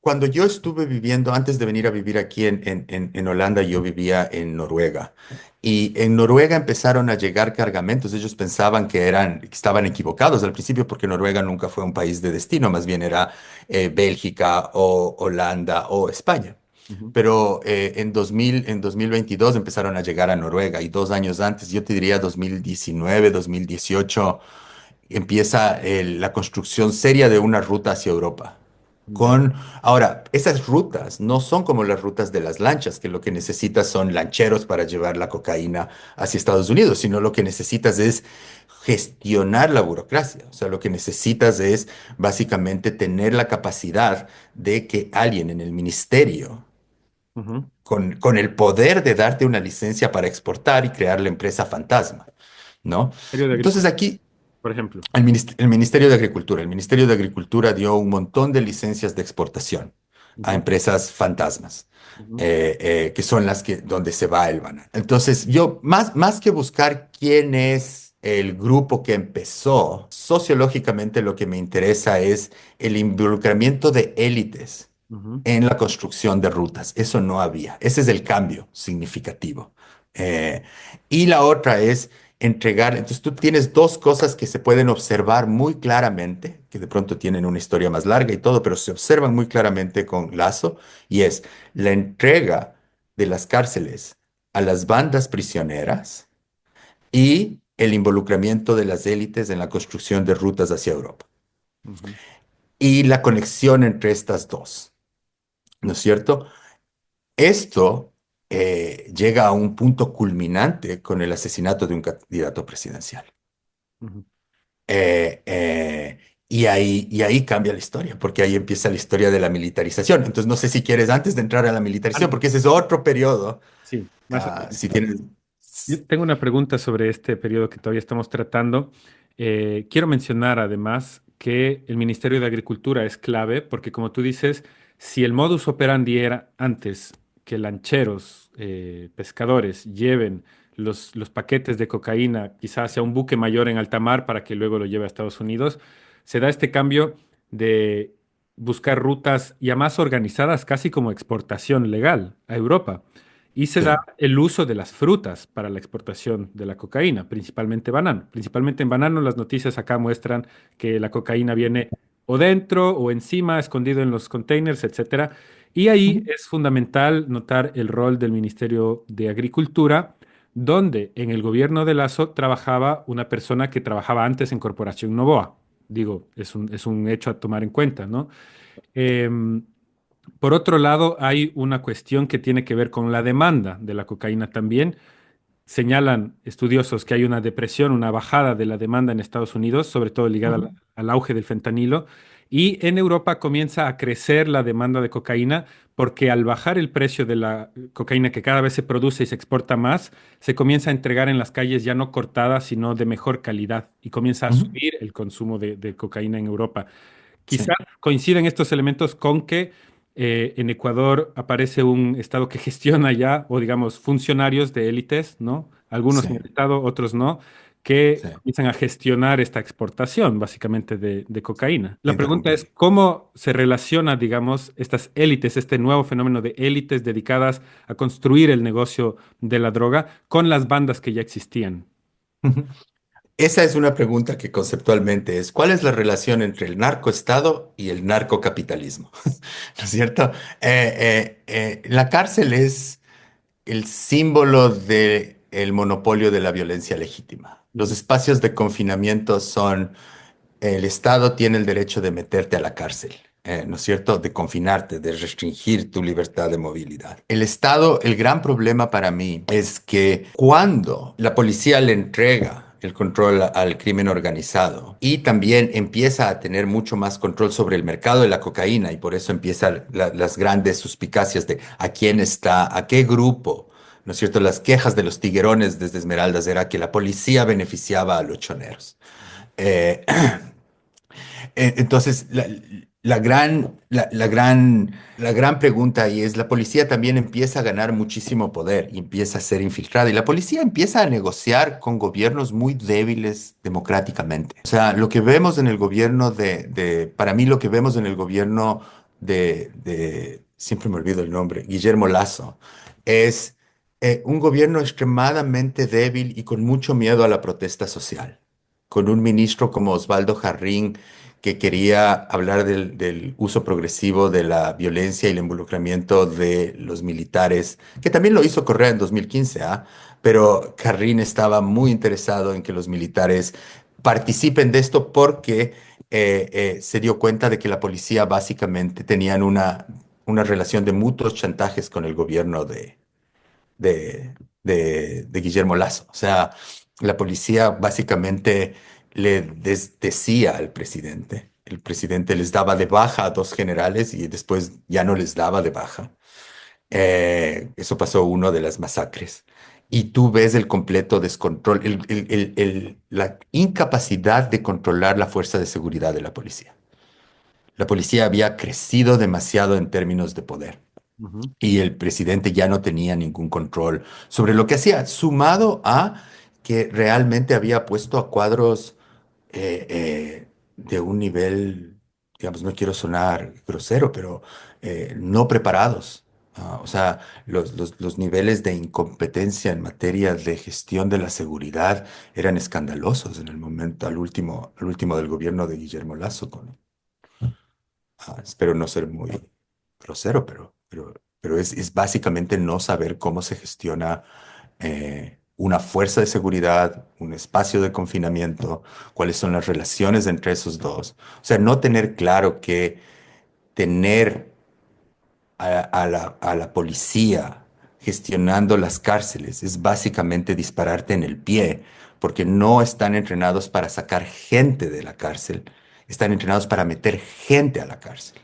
cuando yo estuve viviendo, antes de venir a vivir aquí en Holanda, yo vivía en Noruega. Y en Noruega empezaron a llegar cargamentos. Ellos pensaban que estaban equivocados al principio porque Noruega nunca fue un país de destino, más bien era Bélgica o Holanda o España. Ujú. Pero en 2022 empezaron a llegar a Noruega, y 2 años antes, yo te diría 2019, 2018, empieza la construcción seria de una ruta hacia Europa. Ya. Con, ahora, esas rutas no son como las rutas de las lanchas, que lo que necesitas son lancheros para llevar la cocaína hacia Estados Unidos, sino lo que necesitas es gestionar la burocracia. O sea, lo que necesitas es básicamente tener la capacidad de que alguien en el ministerio, Ujú. con el poder de darte una licencia para exportar y crear la empresa fantasma, ¿no? Ministerio de Entonces Agricultura, aquí por ejemplo. el Ministerio de Agricultura. El Ministerio de Agricultura dio un montón de licencias de exportación a Ujú, empresas fantasmas, ujú, que son las que donde se va el banano. Entonces, yo, más que buscar quién es el grupo que empezó, sociológicamente lo que me interesa es el involucramiento de élites ujú, en la construcción de rutas. Eso no había. Ese es el cambio significativo. Eh, y la otra es entregar. Entonces tú tienes dos cosas que se pueden observar muy claramente, que de pronto tienen una historia más larga y todo, pero se observan muy claramente con Lazo, y es la entrega de las cárceles a las bandas prisioneras y el involucramiento de las élites en la construcción de rutas hacia Europa. ujú, Y la conexión entre estas dos, ¿no es cierto? Esto llega a un punto culminante con el asesinato de un candidato presidencial. ujú. Eh, eh, y ahí cambia la historia, porque ahí empieza la historia de la militarización. Entonces, no sé si quieres, antes de entrar a la militarización, Antes, porque ese es otro periodo, sí, más si adelante. tienes... Yo tengo una pregunta sobre este periodo que todavía estamos tratando. Quiero mencionar además que el Ministerio de Agricultura es clave porque, como tú dices, si el modus operandi era antes que lancheros, pescadores lleven los paquetes de cocaína quizás hacia un buque mayor en alta mar para que luego lo lleve a Estados Unidos, se da este cambio de buscar rutas ya más organizadas, casi como exportación legal a Europa. Y se da Sí. el uso de las frutas para la exportación de la cocaína, principalmente banano. Principalmente en banano, las noticias acá muestran que la cocaína viene o dentro o encima, escondido en los containers, etcétera. Y ahí Ujú, es fundamental notar el rol del Ministerio de Agricultura, donde en el gobierno de Lazo trabajaba una persona que trabajaba antes en Corporación Novoa. Digo, es un hecho a tomar en cuenta, ¿no? Em, por otro lado, hay una cuestión que tiene que ver con la demanda de la cocaína también. Señalan estudiosos que hay una depresión, una bajada de la demanda en Estados Unidos, sobre todo ligada ujú, al auge del fentanilo, y en Europa comienza a crecer la demanda de cocaína porque al bajar el precio de la cocaína que cada vez se produce y se exporta más, se comienza a entregar en las calles ya no cortada, sino de mejor calidad y comienza a ujú. subir el consumo de cocaína en Europa. Quizás Sí, coinciden estos elementos con que en Ecuador aparece un Estado que gestiona ya, o digamos, funcionarios de élites, ¿no? Algunos sí, en el Estado, otros no, que sí. comienzan a gestionar esta exportación, básicamente, de cocaína. Te La pregunta interrumpí. es, ¿cómo se relaciona, digamos, estas élites, este nuevo fenómeno de élites dedicadas a construir el negocio de la droga con las bandas que ya existían? Ujú. Esa es una pregunta que conceptualmente es, ¿cuál es la relación entre el narcoestado y el narcocapitalismo? ¿No es cierto? La cárcel es el símbolo del monopolio de la violencia legítima. Los Ujú, espacios de confinamiento son, el Estado tiene el derecho de meterte a la cárcel, ¿no es cierto? De confinarte, de restringir tu libertad de movilidad. El Estado, el gran problema para mí es que cuando la policía le entrega el control al crimen organizado y también empieza a tener mucho más control sobre el mercado de la cocaína y por eso empiezan las grandes suspicacias de a quién está, a qué grupo. ¿No es cierto? Las quejas de los tiguerones desde Esmeraldas era que la policía beneficiaba a los choneros. Eh, entonces, la gran pregunta ahí es, la policía también empieza a ganar muchísimo poder y empieza a ser infiltrada y la policía empieza a negociar con gobiernos muy débiles democráticamente. O sea, lo que vemos en el gobierno para mí lo que vemos en el gobierno siempre me olvido el nombre, Guillermo Lazo, es un gobierno extremadamente débil y con mucho miedo a la protesta social, con un ministro como Osvaldo Jarrín que quería hablar del uso progresivo de la violencia y el involucramiento de los militares, que también lo hizo Correa en 2015, ¿ah? Pero Jarrín estaba muy interesado en que los militares participen de esto porque se dio cuenta de que la policía básicamente tenían una relación de mutuos chantajes con el gobierno de, de Guillermo Lasso. O sea, la policía básicamente decía al presidente. El presidente les daba de baja a dos generales y después ya no les daba de baja. Eso pasó uno de las masacres. Y tú ves el completo descontrol, la incapacidad de controlar la fuerza de seguridad de la policía. La policía había crecido demasiado en términos de poder Ujú. y el presidente ya no tenía ningún control sobre lo que hacía, sumado a que realmente había puesto a cuadros de un nivel, digamos, no quiero sonar grosero, pero no preparados. O sea, los niveles de incompetencia en materia de gestión de la seguridad eran escandalosos en el momento, al último del gobierno de Guillermo Lasso. Espero no ser muy grosero, pero es básicamente no saber cómo se gestiona una fuerza de seguridad, un espacio de confinamiento, cuáles son las relaciones entre esos dos. O sea, no tener claro que tener a la policía gestionando las cárceles es básicamente dispararte en el pie, porque no están entrenados para sacar gente de la cárcel, están entrenados para meter gente a la cárcel.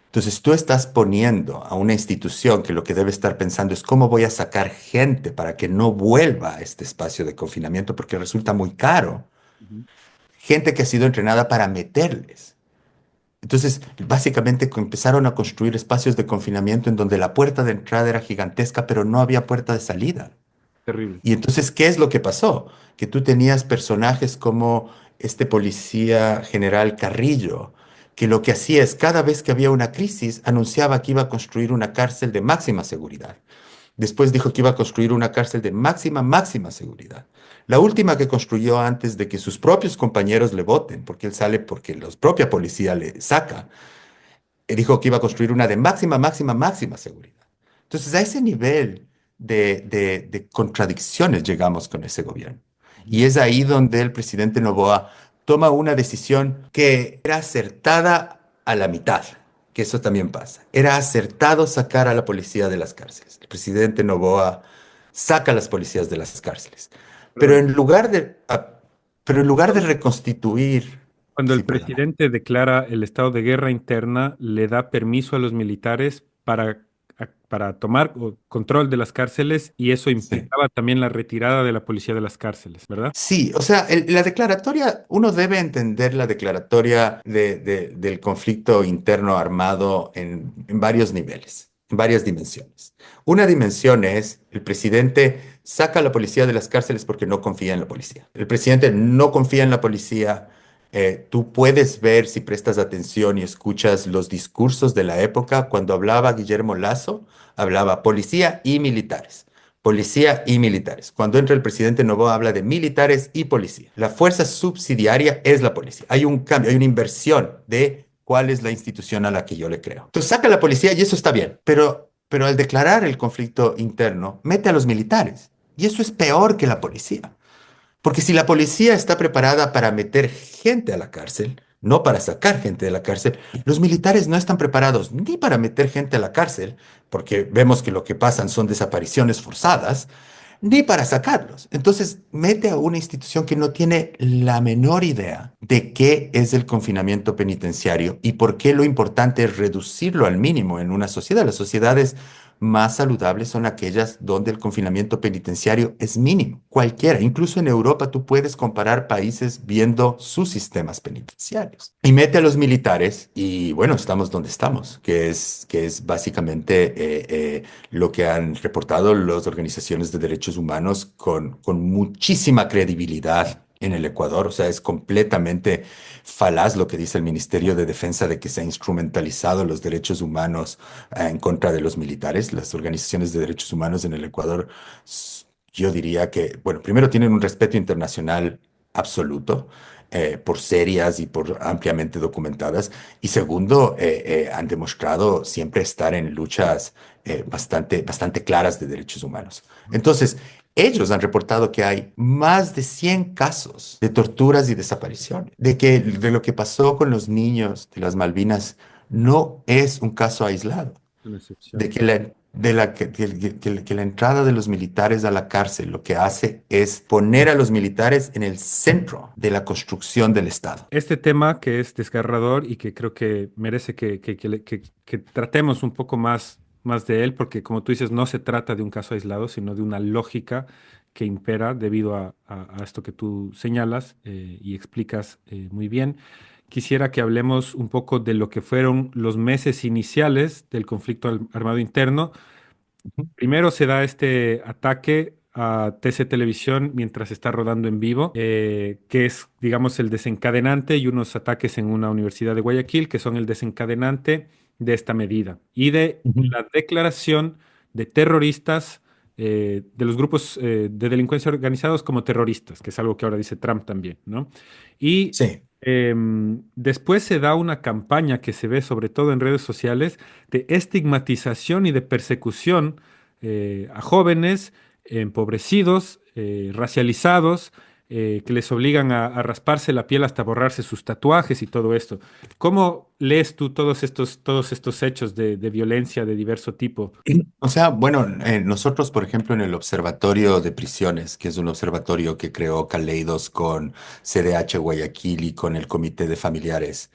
Entonces tú estás poniendo a una institución que lo que debe estar pensando es cómo voy a sacar gente para que no vuelva a este espacio de confinamiento porque resulta muy caro. Ujú. Gente que ha sido entrenada para meterles. Entonces, básicamente empezaron a construir espacios de confinamiento en donde la puerta de entrada era gigantesca, pero no había puerta de salida. Terrible. Y entonces, ¿qué es lo que pasó? Que tú tenías personajes como este policía general Carrillo, que lo que hacía es, cada vez que había una crisis, anunciaba que iba a construir una cárcel de máxima seguridad. Después dijo que iba a construir una cárcel de máxima seguridad. La última que construyó antes de que sus propios compañeros le voten, porque él sale porque la propia policía le saca, dijo que iba a construir una de máxima seguridad. Entonces, a ese nivel de contradicciones llegamos con ese gobierno. Ujú. Y es ahí donde el presidente Noboa toma una decisión que era acertada a la mitad, que eso también pasa. Era acertado sacar a la policía de las cárceles. El presidente Noboa saca a las policías de las cárceles. Pero Perdón. en lugar pero en lugar de reconstituir, Cuando sí, el perdona. presidente declara el estado de guerra interna, le da permiso a los militares para tomar control de las cárceles y eso Sí. implicaba también la retirada de la policía de las cárceles, ¿verdad? Sí, o sea, la declaratoria, uno debe entender la declaratoria del conflicto interno armado en varios niveles, en varias dimensiones. Una dimensión es el presidente saca a la policía de las cárceles porque no confía en la policía. El presidente no confía en la policía. Tú puedes ver si prestas atención y escuchas los discursos de la época. Cuando hablaba Guillermo Lasso, hablaba policía y militares. Policía y militares. Cuando entra el presidente Noboa habla de militares y policía. La fuerza subsidiaria es la policía. Hay un cambio, hay una inversión de cuál es la institución a la que yo le creo. Entonces saca a la policía y eso está bien, pero al declarar el conflicto interno, mete a los militares. Y eso es peor que la policía. Porque si la policía está preparada para meter gente a la cárcel, no para sacar gente de la cárcel, los militares no están preparados ni para meter gente a la cárcel, porque vemos que lo que pasan son desapariciones forzadas, ni para sacarlos. Entonces, mete a una institución que no tiene la menor idea de qué es el confinamiento penitenciario y por qué lo importante es reducirlo al mínimo en una sociedad. Las sociedades más saludables son aquellas donde el confinamiento penitenciario es mínimo, cualquiera. Incluso en Europa tú puedes comparar países viendo sus sistemas penitenciarios. Y mete a los militares y bueno, estamos donde estamos, que es básicamente lo que han reportado las organizaciones de derechos humanos con muchísima credibilidad en el Ecuador. O sea, es completamente falaz lo que dice el Ministerio de Defensa de que se ha instrumentalizado los derechos humanos en contra de los militares. Las organizaciones de derechos humanos en el Ecuador, yo diría que, bueno, primero tienen un respeto internacional absoluto. por serias y por ampliamente documentadas. Y segundo, han demostrado siempre estar en luchas bastante claras de derechos humanos. Entonces, ellos han reportado que hay más de 100 casos de torturas y desapariciones, de lo que pasó con los niños de las Malvinas no es un caso aislado, Una de excepción. que que la entrada de los militares a la cárcel lo que hace es poner a los militares en el centro de la construcción del Estado. Este tema que es desgarrador y que creo que merece que tratemos un poco más de él, porque como tú dices, no se trata de un caso aislado, sino de una lógica que impera debido a esto que tú señalas y explicas muy bien. Quisiera que hablemos un poco de lo que fueron los meses iniciales del conflicto armado interno. Primero se da este ataque a TC Televisión mientras está rodando en vivo, que es, digamos, el desencadenante y unos ataques en una universidad de Guayaquil, que son el desencadenante de esta medida y de Ujú. la declaración de terroristas, de los grupos de delincuencia organizados como terroristas, que es algo que ahora dice Trump también, ¿no? Y Sí. después se da una campaña que se ve sobre todo en redes sociales de estigmatización y de persecución a jóvenes empobrecidos, racializados, que les obligan a rasparse la piel hasta borrarse sus tatuajes y todo esto. ¿Cómo lees tú todos estos hechos de violencia de diverso tipo? O sea, bueno, nosotros, por ejemplo, en el Observatorio de Prisiones, que es un observatorio que creó Caleidos con CDH Guayaquil y con el Comité de Familiares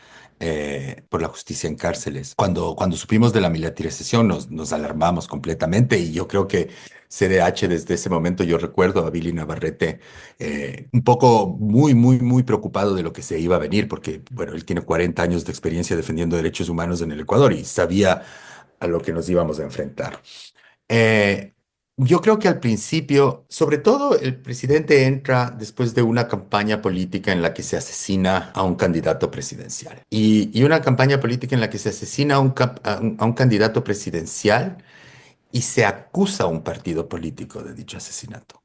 por la Justicia en Cárceles, cuando supimos de la militarización nos alarmamos completamente y yo creo que CDH desde ese momento, yo recuerdo a Billy Navarrete un poco muy preocupado de lo que se iba a venir, porque, bueno, él tiene 40 años de experiencia defendiendo derechos humanos en el Ecuador y sabía a lo que nos íbamos a enfrentar. Eh, yo creo que al principio, sobre todo el presidente entra después de una campaña política en la que se asesina a un candidato presidencial. Y una campaña política en la que se asesina a a un candidato presidencial y se acusa a un partido político de dicho asesinato.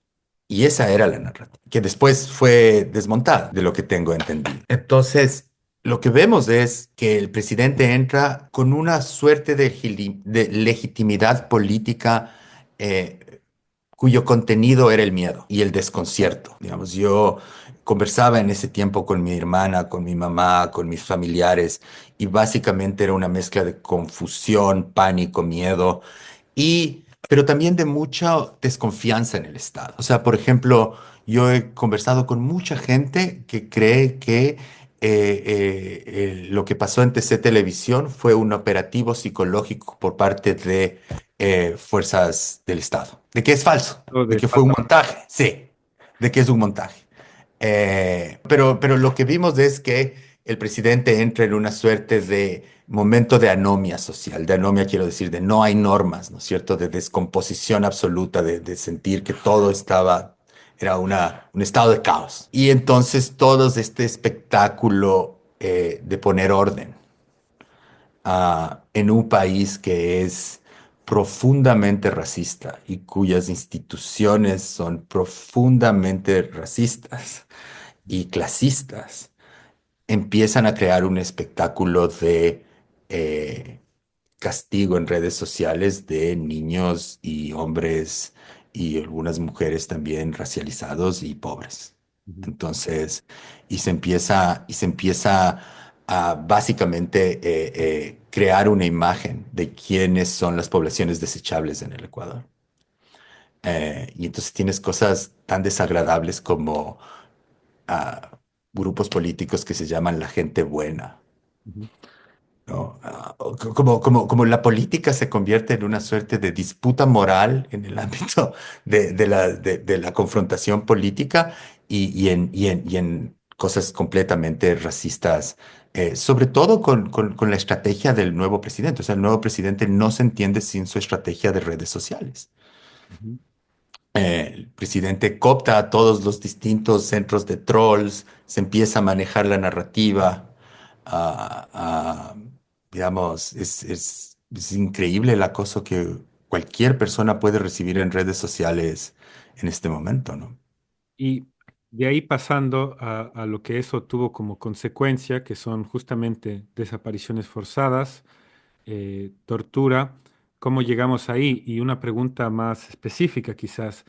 Y esa era la narrativa, que después fue desmontada, de lo que tengo entendido. Entonces, lo que vemos es que el presidente entra con una suerte de legitimidad política cuyo contenido era el miedo y el desconcierto. Digamos, yo conversaba en ese tiempo con mi hermana, con mi mamá, con mis familiares, y básicamente era una mezcla de confusión, pánico, miedo pero también de mucha desconfianza en el Estado. O sea, por ejemplo, yo he conversado con mucha gente que cree que lo que pasó en TC Televisión fue un operativo psicológico por parte de fuerzas del Estado. De que es falso, Lo de de que fue un falta. montaje, sí, de que es un montaje. Pero lo que vimos es que el presidente entra en una suerte de momento de anomia social. De anomia quiero decir de no hay normas, ¿no es cierto? De descomposición absoluta, de sentir que todo era un estado de caos. Y entonces todo este espectáculo de poner orden en un país que es profundamente racista y cuyas instituciones son profundamente racistas y clasistas, empiezan a crear un espectáculo de eh, castigo en redes sociales de niños y hombres y algunas mujeres también racializados y pobres. Ujú, Entonces, y se empieza a básicamente crear una imagen de quiénes son las poblaciones desechables en el Ecuador. Y entonces tienes cosas tan desagradables como a grupos políticos que se llaman la gente buena, ujú, ¿no? Como la política se convierte en una suerte de disputa moral en el ámbito de la confrontación política y en cosas completamente racistas, sobre todo con la estrategia del nuevo presidente. O sea, el nuevo presidente no se entiende sin su estrategia de redes sociales. ujú. El presidente coopta a todos los distintos centros de trolls, se empieza a manejar la narrativa. ah, ah, digamos, es increíble el acoso que cualquier persona puede recibir en redes sociales en este momento, ¿no? de ahí pasando a lo que eso tuvo como consecuencia, que son justamente desapariciones forzadas, tortura, ¿cómo llegamos ahí? Y una pregunta más específica quizás,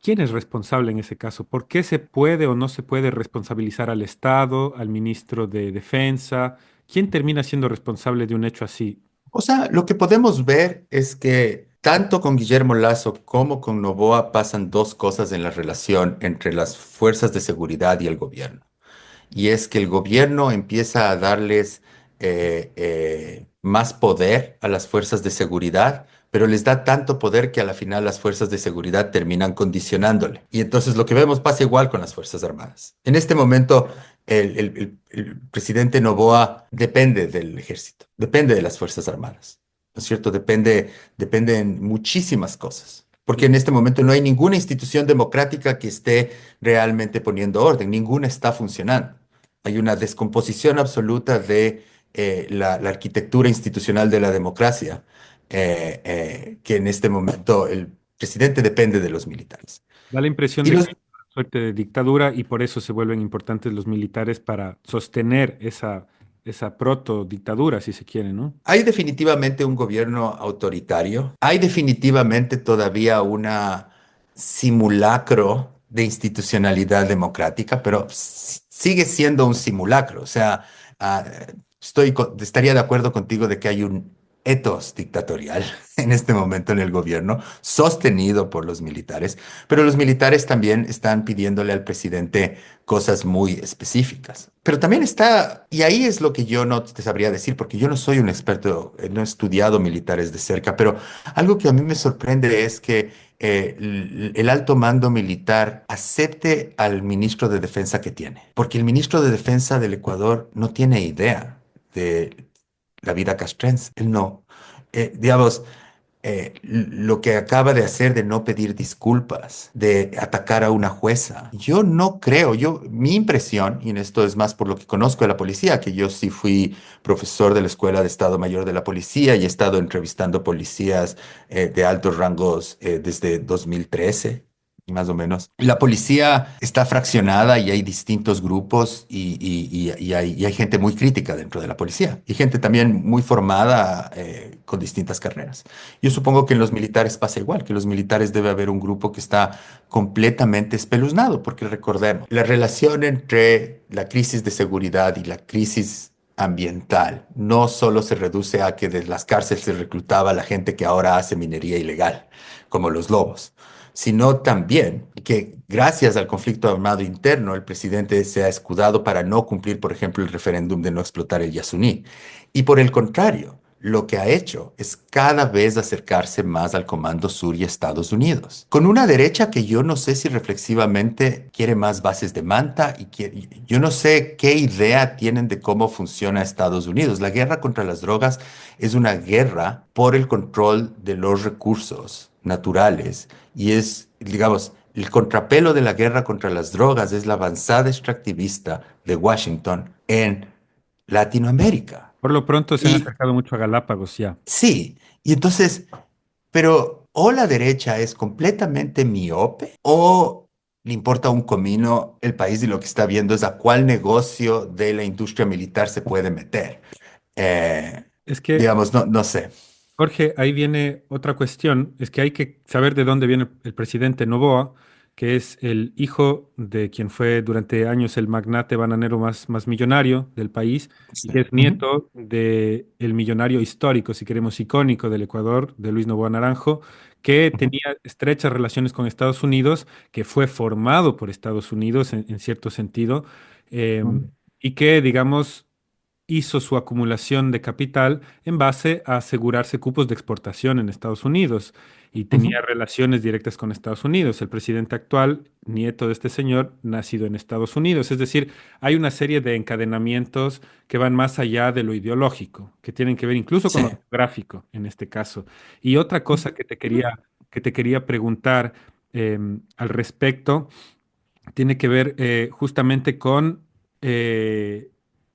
¿quién es responsable en ese caso? ¿Por qué se puede o no se puede responsabilizar al Estado, al ministro de Defensa? ¿Quién termina siendo responsable de un hecho así? O sea, lo que podemos ver es que tanto con Guillermo Lazo como con Noboa pasan dos cosas en la relación entre las fuerzas de seguridad y el gobierno. Y es que el gobierno empieza a darles más poder a las fuerzas de seguridad, pero les da tanto poder que a la final las fuerzas de seguridad terminan condicionándole. Y entonces lo que vemos pasa igual con las Fuerzas Armadas. En este momento, el presidente Noboa depende del ejército, depende de las Fuerzas Armadas, ¿no es cierto? Depende en muchísimas cosas. Porque en este momento no hay ninguna institución democrática que esté realmente poniendo orden, ninguna está funcionando. Hay una descomposición absoluta de la arquitectura institucional de la democracia, que en este momento el presidente depende de los militares. Da la impresión Y de que los, hay una suerte de dictadura y por eso se vuelven importantes los militares para sostener esa proto-dictadura, si se quiere, ¿no? hay definitivamente un gobierno autoritario, hay definitivamente todavía una simulacro de institucionalidad democrática, pero sigue siendo un simulacro. O sea, ah, estaría de acuerdo contigo de que hay un etos dictatorial en este momento en el gobierno, sostenido por los militares, pero los militares también están pidiéndole al presidente cosas muy específicas. Pero también está, y ahí es lo que yo no te sabría decir, porque yo no soy un experto, no he estudiado militares de cerca, pero algo que a mí me sorprende es que el alto mando militar acepte al ministro de Defensa que tiene, porque el ministro de Defensa del Ecuador no tiene idea de la vida castrense, él no. Digamos, lo que acaba de hacer de no pedir disculpas, de atacar a una jueza. Yo no creo, mi impresión, y en esto es más por lo que conozco de la policía, que yo sí fui profesor de la Escuela de Estado Mayor de la Policía y he estado entrevistando policías de altos rangos desde 2013. Más o menos. La policía está fraccionada y hay distintos grupos y hay gente muy crítica dentro de la policía y gente también muy formada con distintas carreras. Yo supongo que en los militares pasa igual, que en los militares debe haber un grupo que está completamente espeluznado, porque recordemos, la relación entre la crisis de seguridad y la crisis ambiental no solo se reduce a que de las cárceles se reclutaba a la gente que ahora hace minería ilegal, como los lobos, sino también que gracias al conflicto armado interno, el presidente se ha escudado para no cumplir, por ejemplo, el referéndum de no explotar el Yasuní. Y por el contrario, lo que ha hecho es cada vez acercarse más al Comando Sur y Estados Unidos, con una derecha que yo no sé si reflexivamente quiere más bases de manta y yo no sé qué idea tienen de cómo funciona Estados Unidos. La guerra contra las drogas es una guerra por el control de los recursos naturales y es, digamos, el contrapelo de la guerra contra las drogas es la avanzada extractivista de Washington en Latinoamérica. Por lo pronto se han Y acercado mucho a Galápagos ya. sí, y entonces, pero o la derecha es completamente miope o le importa un comino el país y lo que está viendo es a cuál negocio de la industria militar se puede meter. Eh, Es que digamos, no sé. Jorge, ahí viene otra cuestión, es que hay que saber de dónde viene el presidente Noboa, que es el hijo de quien fue durante años el magnate bananero más millonario del país y Sí. que es Ujú, nieto del millonario histórico, si queremos icónico del Ecuador, de Luis Noboa Naranjo, que ujú, tenía estrechas relaciones con Estados Unidos, que fue formado por Estados Unidos en cierto sentido, ujú, y que, digamos, hizo su acumulación de capital en base a asegurarse cupos de exportación en Estados Unidos y tenía ujú. relaciones directas con Estados Unidos. El presidente actual, nieto de este señor, nacido en Estados Unidos. Es decir, hay una serie de encadenamientos que van más allá de lo ideológico, que tienen que ver incluso con Sí. lo gráfico en este caso. Y otra cosa que te quería preguntar al respecto tiene que ver justamente con... eh,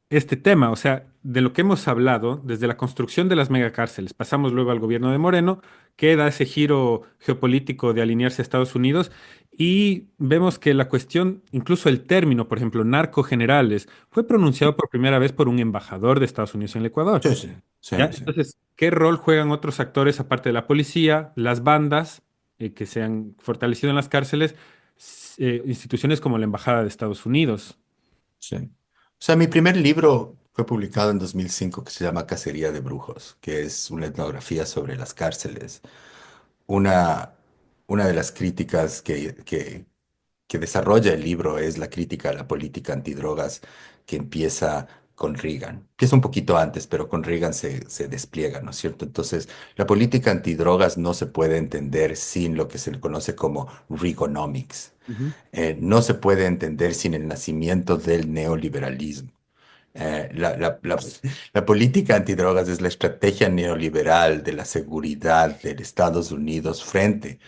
este tema, o sea, de lo que hemos hablado, desde la construcción de las megacárceles, pasamos luego al gobierno de Moreno, que da ese giro geopolítico de alinearse a Estados Unidos, y vemos que la cuestión, incluso el término, por ejemplo, narcogenerales, fue pronunciado por primera vez por un embajador de Estados Unidos en el Ecuador. Sí, sí, sí, ¿Ya? sí. Entonces, ¿qué rol juegan otros actores aparte de la policía, las bandas que se han fortalecido en las cárceles, instituciones como la Embajada de Estados Unidos? Sí. O sea, mi primer libro fue publicado en 2005 que se llama Cacería de Brujos, que es una etnografía sobre las cárceles. Una, una de las críticas que desarrolla el libro es la crítica a la política antidrogas que empieza con Reagan. Empieza un poquito antes, pero con Reagan se despliega, ¿no es cierto? Entonces, la política antidrogas no se puede entender sin lo que se le conoce como Reaganomics. Ujú. No se puede entender sin el nacimiento del neoliberalismo. Eh, la, la- la- la política antidrogas es la estrategia neoliberal de la seguridad de Estados Unidos frente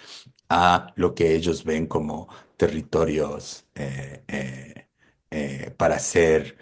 a lo que ellos ven como territorios para hacer,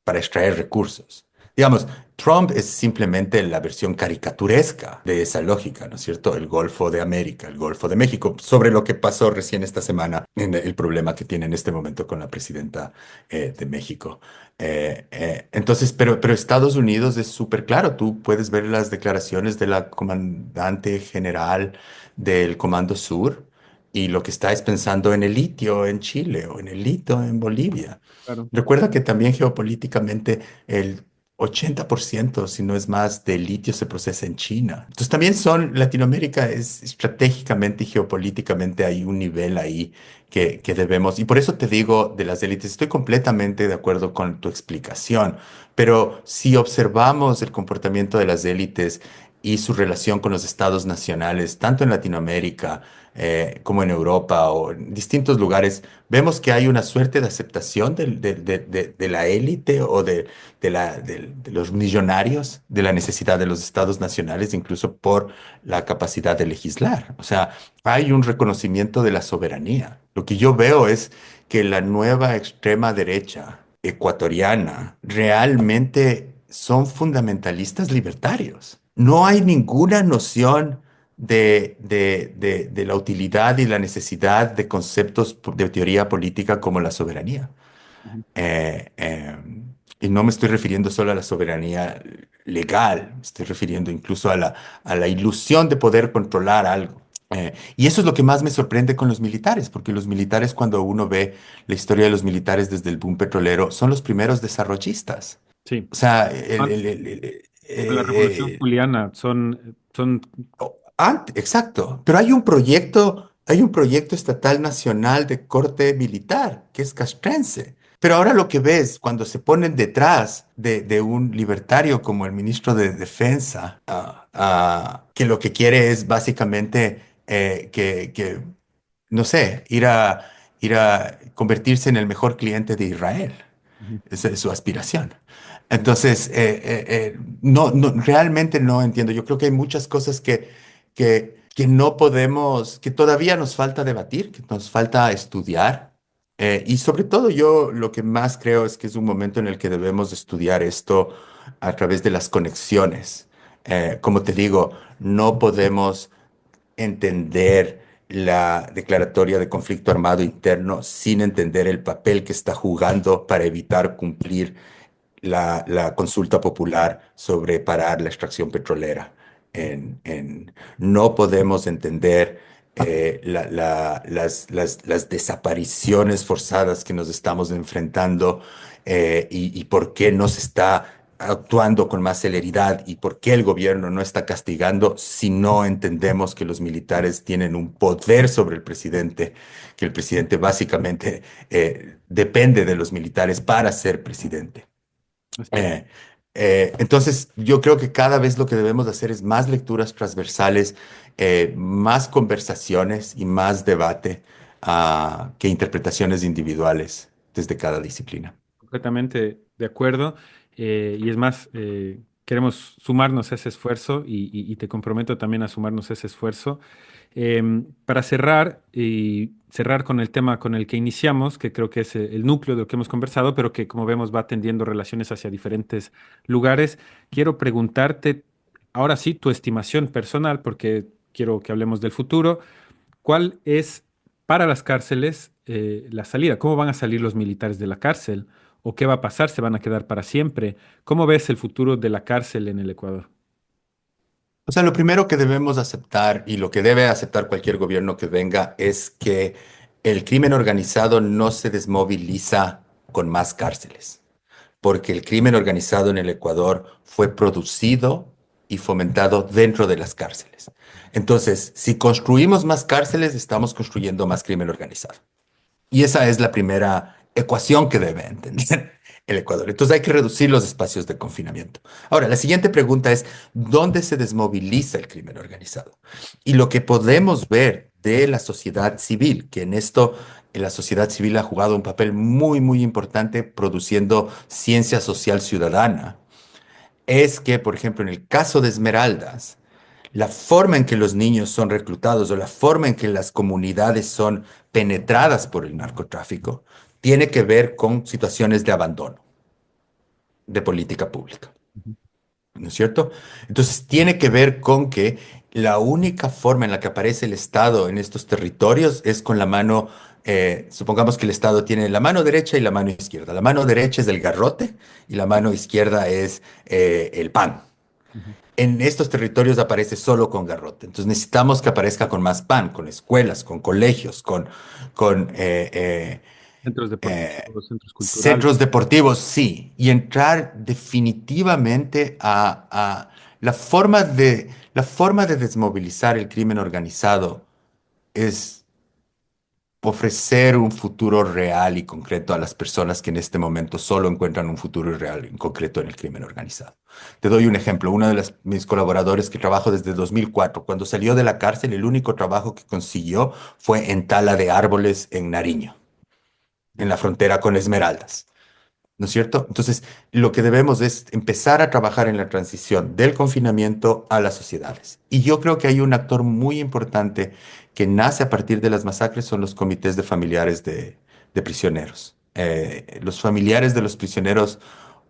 para extraer recursos. Digamos, Trump es simplemente la versión caricaturesca de esa lógica, ¿no es cierto? El Golfo de América, el Golfo de México, sobre lo que pasó recién esta semana en el problema que tiene en este momento con la presidenta de México. Entonces, pero Estados Unidos es súper claro. Tú puedes ver las declaraciones de la comandante general del Comando Sur y lo que está es pensando en el litio en Chile o en el litio en Bolivia. Claro. Recuerda que también geopolíticamente el 80%, si no es más, del litio se procesa en China. Entonces también Latinoamérica es estratégicamente y geopolíticamente hay un nivel ahí que debemos, y por eso te digo de las élites, estoy completamente de acuerdo con tu explicación, pero si observamos el comportamiento de las élites y su relación con los estados nacionales, tanto en Latinoamérica como en Europa o en distintos lugares, vemos que hay una suerte de aceptación de la élite o de los millonarios, de la necesidad de los estados nacionales, incluso por la capacidad de legislar. O sea, hay un reconocimiento de la soberanía. Lo que yo veo es que la nueva extrema derecha ecuatoriana realmente son fundamentalistas libertarios. No hay ninguna noción de la utilidad y la necesidad de conceptos de teoría política como la soberanía. Ujú. Eh, eh, y no me estoy refiriendo solo a la soberanía legal, me estoy refiriendo incluso a la ilusión de poder controlar algo. Y eso es lo que más me sorprende con los militares, porque los militares, cuando uno ve la historia de los militares desde el boom petrolero, son los primeros desarrollistas. Sí. O sea, Con la Revolución Juliana son, exacto, pero hay un proyecto estatal nacional de corte militar que es castrense. Pero ahora lo que ves cuando se ponen detrás de un libertario como el ministro de Defensa, que lo que quiere es básicamente no sé, ir a convertirse en el mejor cliente de Israel. ujú. Esa es su aspiración. Entonces, realmente no entiendo. Yo creo que hay muchas cosas que no podemos, que todavía nos falta debatir, que nos falta estudiar. Y sobre todo yo lo que más creo es que es un momento en el que debemos estudiar esto a través de las conexiones. Como te digo, no podemos entender la declaratoria de conflicto armado interno sin entender el papel que está jugando para evitar cumplir la consulta popular sobre parar la extracción petrolera. No podemos entender las desapariciones forzadas que nos estamos enfrentando y por qué no se está actuando con más celeridad y por qué el gobierno no está castigando si no entendemos que los militares tienen un poder sobre el presidente, que el presidente básicamente depende de los militares para ser presidente. Así es. Eh, entonces, yo creo que cada vez lo que debemos hacer es más lecturas transversales, más conversaciones y más debate, que interpretaciones individuales desde cada disciplina. Completamente de acuerdo. Y es más, queremos sumarnos a ese esfuerzo y te comprometo también a sumarnos a ese esfuerzo. Para cerrar y cerrar con el tema con el que iniciamos, que creo que es el núcleo de lo que hemos conversado, pero que como vemos va tendiendo relaciones hacia diferentes lugares, quiero preguntarte, ahora sí, tu estimación personal, porque quiero que hablemos del futuro. ¿Cuál es para las cárceles la salida? ¿Cómo van a salir los militares de la cárcel? ¿O qué va a pasar? ¿Se van a quedar para siempre? ¿Cómo ves el futuro de la cárcel en el Ecuador? O sea, lo primero que debemos aceptar y lo que debe aceptar cualquier gobierno que venga es que el crimen organizado no se desmoviliza con más cárceles, porque el crimen organizado en el Ecuador fue producido y fomentado dentro de las cárceles. Entonces, si construimos más cárceles, estamos construyendo más crimen organizado. Y esa es la primera ecuación que debe entender el Ecuador. Entonces hay que reducir los espacios de confinamiento. Ahora, la siguiente pregunta es, ¿dónde se desmoviliza el crimen organizado? Y lo que podemos ver de la sociedad civil, que en esto la sociedad civil ha jugado un papel muy, muy importante produciendo ciencia social ciudadana, es que, por ejemplo, en el caso de Esmeraldas, la forma en que los niños son reclutados o la forma en que las comunidades son penetradas por el narcotráfico tiene que ver con situaciones de abandono de política pública, ¿no es cierto? Entonces tiene que ver con que la única forma en la que aparece el Estado en estos territorios es con la mano, supongamos que el Estado tiene la mano derecha y la mano izquierda. La mano derecha es el garrote y la mano izquierda es el pan. Ujú. En estos territorios aparece solo con garrote. Entonces necesitamos que aparezca con más pan, con escuelas, con colegios, con Centros eh, deportivos, centros culturales. centros deportivos, sí. Y entrar definitivamente a la forma de desmovilizar el crimen organizado es ofrecer un futuro real y concreto a las personas que en este momento solo encuentran un futuro real y concreto en el crimen organizado. Te doy un ejemplo. Uno de mis colaboradores que trabajo desde 2004, cuando salió de la cárcel, el único trabajo que consiguió fue en tala de árboles en Nariño, en la frontera con Esmeraldas. ¿No es cierto? Entonces, lo que debemos es empezar a trabajar en la transición del confinamiento a las sociedades. Y yo creo que hay un actor muy importante que nace a partir de las masacres, son los comités de familiares de prisioneros. Los familiares de los prisioneros,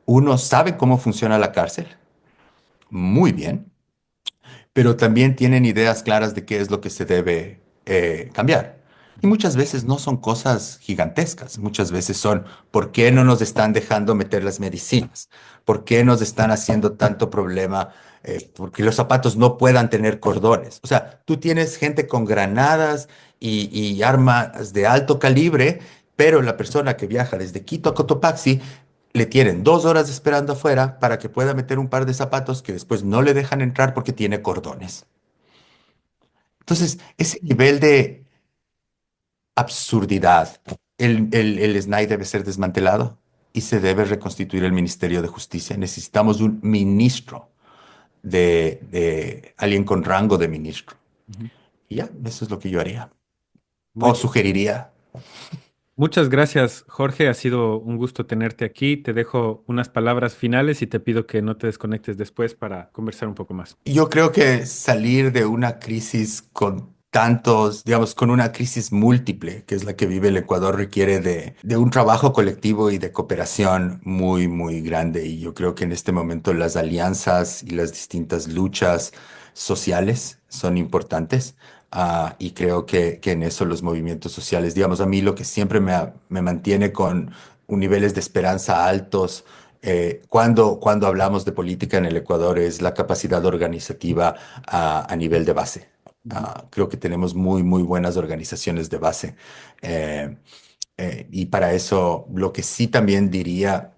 uno sabe cómo funciona la cárcel, muy bien, pero también tienen ideas claras de qué es lo que se debe cambiar. Y muchas veces no son cosas gigantescas, muchas veces son, ¿por qué no nos están dejando meter las medicinas? ¿Por qué nos están haciendo tanto problema? Porque los zapatos no puedan tener cordones. O sea, tú tienes gente con granadas y armas de alto calibre, pero la persona que viaja desde Quito a Cotopaxi le tienen 2 horas esperando afuera para que pueda meter un par de zapatos que después no le dejan entrar porque tiene cordones. Entonces, ese nivel de absurdidad, el SNAI debe ser desmantelado y se debe reconstituir el Ministerio de Justicia. Necesitamos un ministro de alguien con rango de ministro. Ujú. Y ya, eso es lo que yo haría Muy o bien. sugeriría. Muchas gracias, Jorge. Ha sido un gusto tenerte aquí. Te dejo unas palabras finales y te pido que no te desconectes después para conversar un poco más. Yo creo que salir de una crisis con tantos, digamos, con una crisis múltiple, que es la que vive el Ecuador, requiere de un trabajo colectivo y de cooperación muy, muy grande. Y yo creo que en este momento las alianzas y las distintas luchas sociales son importantes. Y creo que en eso los movimientos sociales, digamos, a mí lo que siempre me mantiene con niveles de esperanza altos cuando hablamos de política en el Ecuador es la capacidad organizativa a nivel de base. Ujú. Creo que tenemos muy, muy buenas organizaciones de base. Eh, y para eso, lo que sí también diría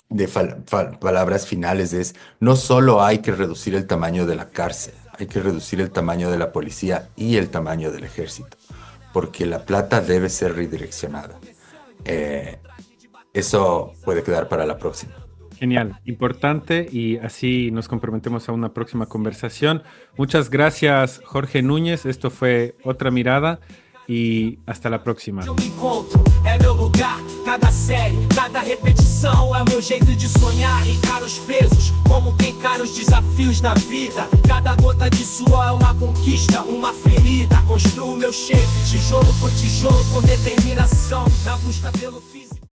de palabras finales es, no solo hay que reducir el tamaño de la cárcel, hay que reducir el tamaño de la policía y el tamaño del ejército, porque la plata debe ser redireccionada. Eh, Eso puede quedar para la próxima. Genial, importante y así nos comprometemos a una próxima conversación. Muchas gracias, Jorge Núñez. Esto fue Otra Mirada y hasta la próxima. Eu me encontro, é meu lugar. cada série, cada repetição é o meu jeito de sonhar. Encaro os pesos como quem encara os desafios da vida. Cada gota de suor é uma conquista, uma ferida. Construo meu shape, tijolo por tijolo, com determinação, na busca pelo fim.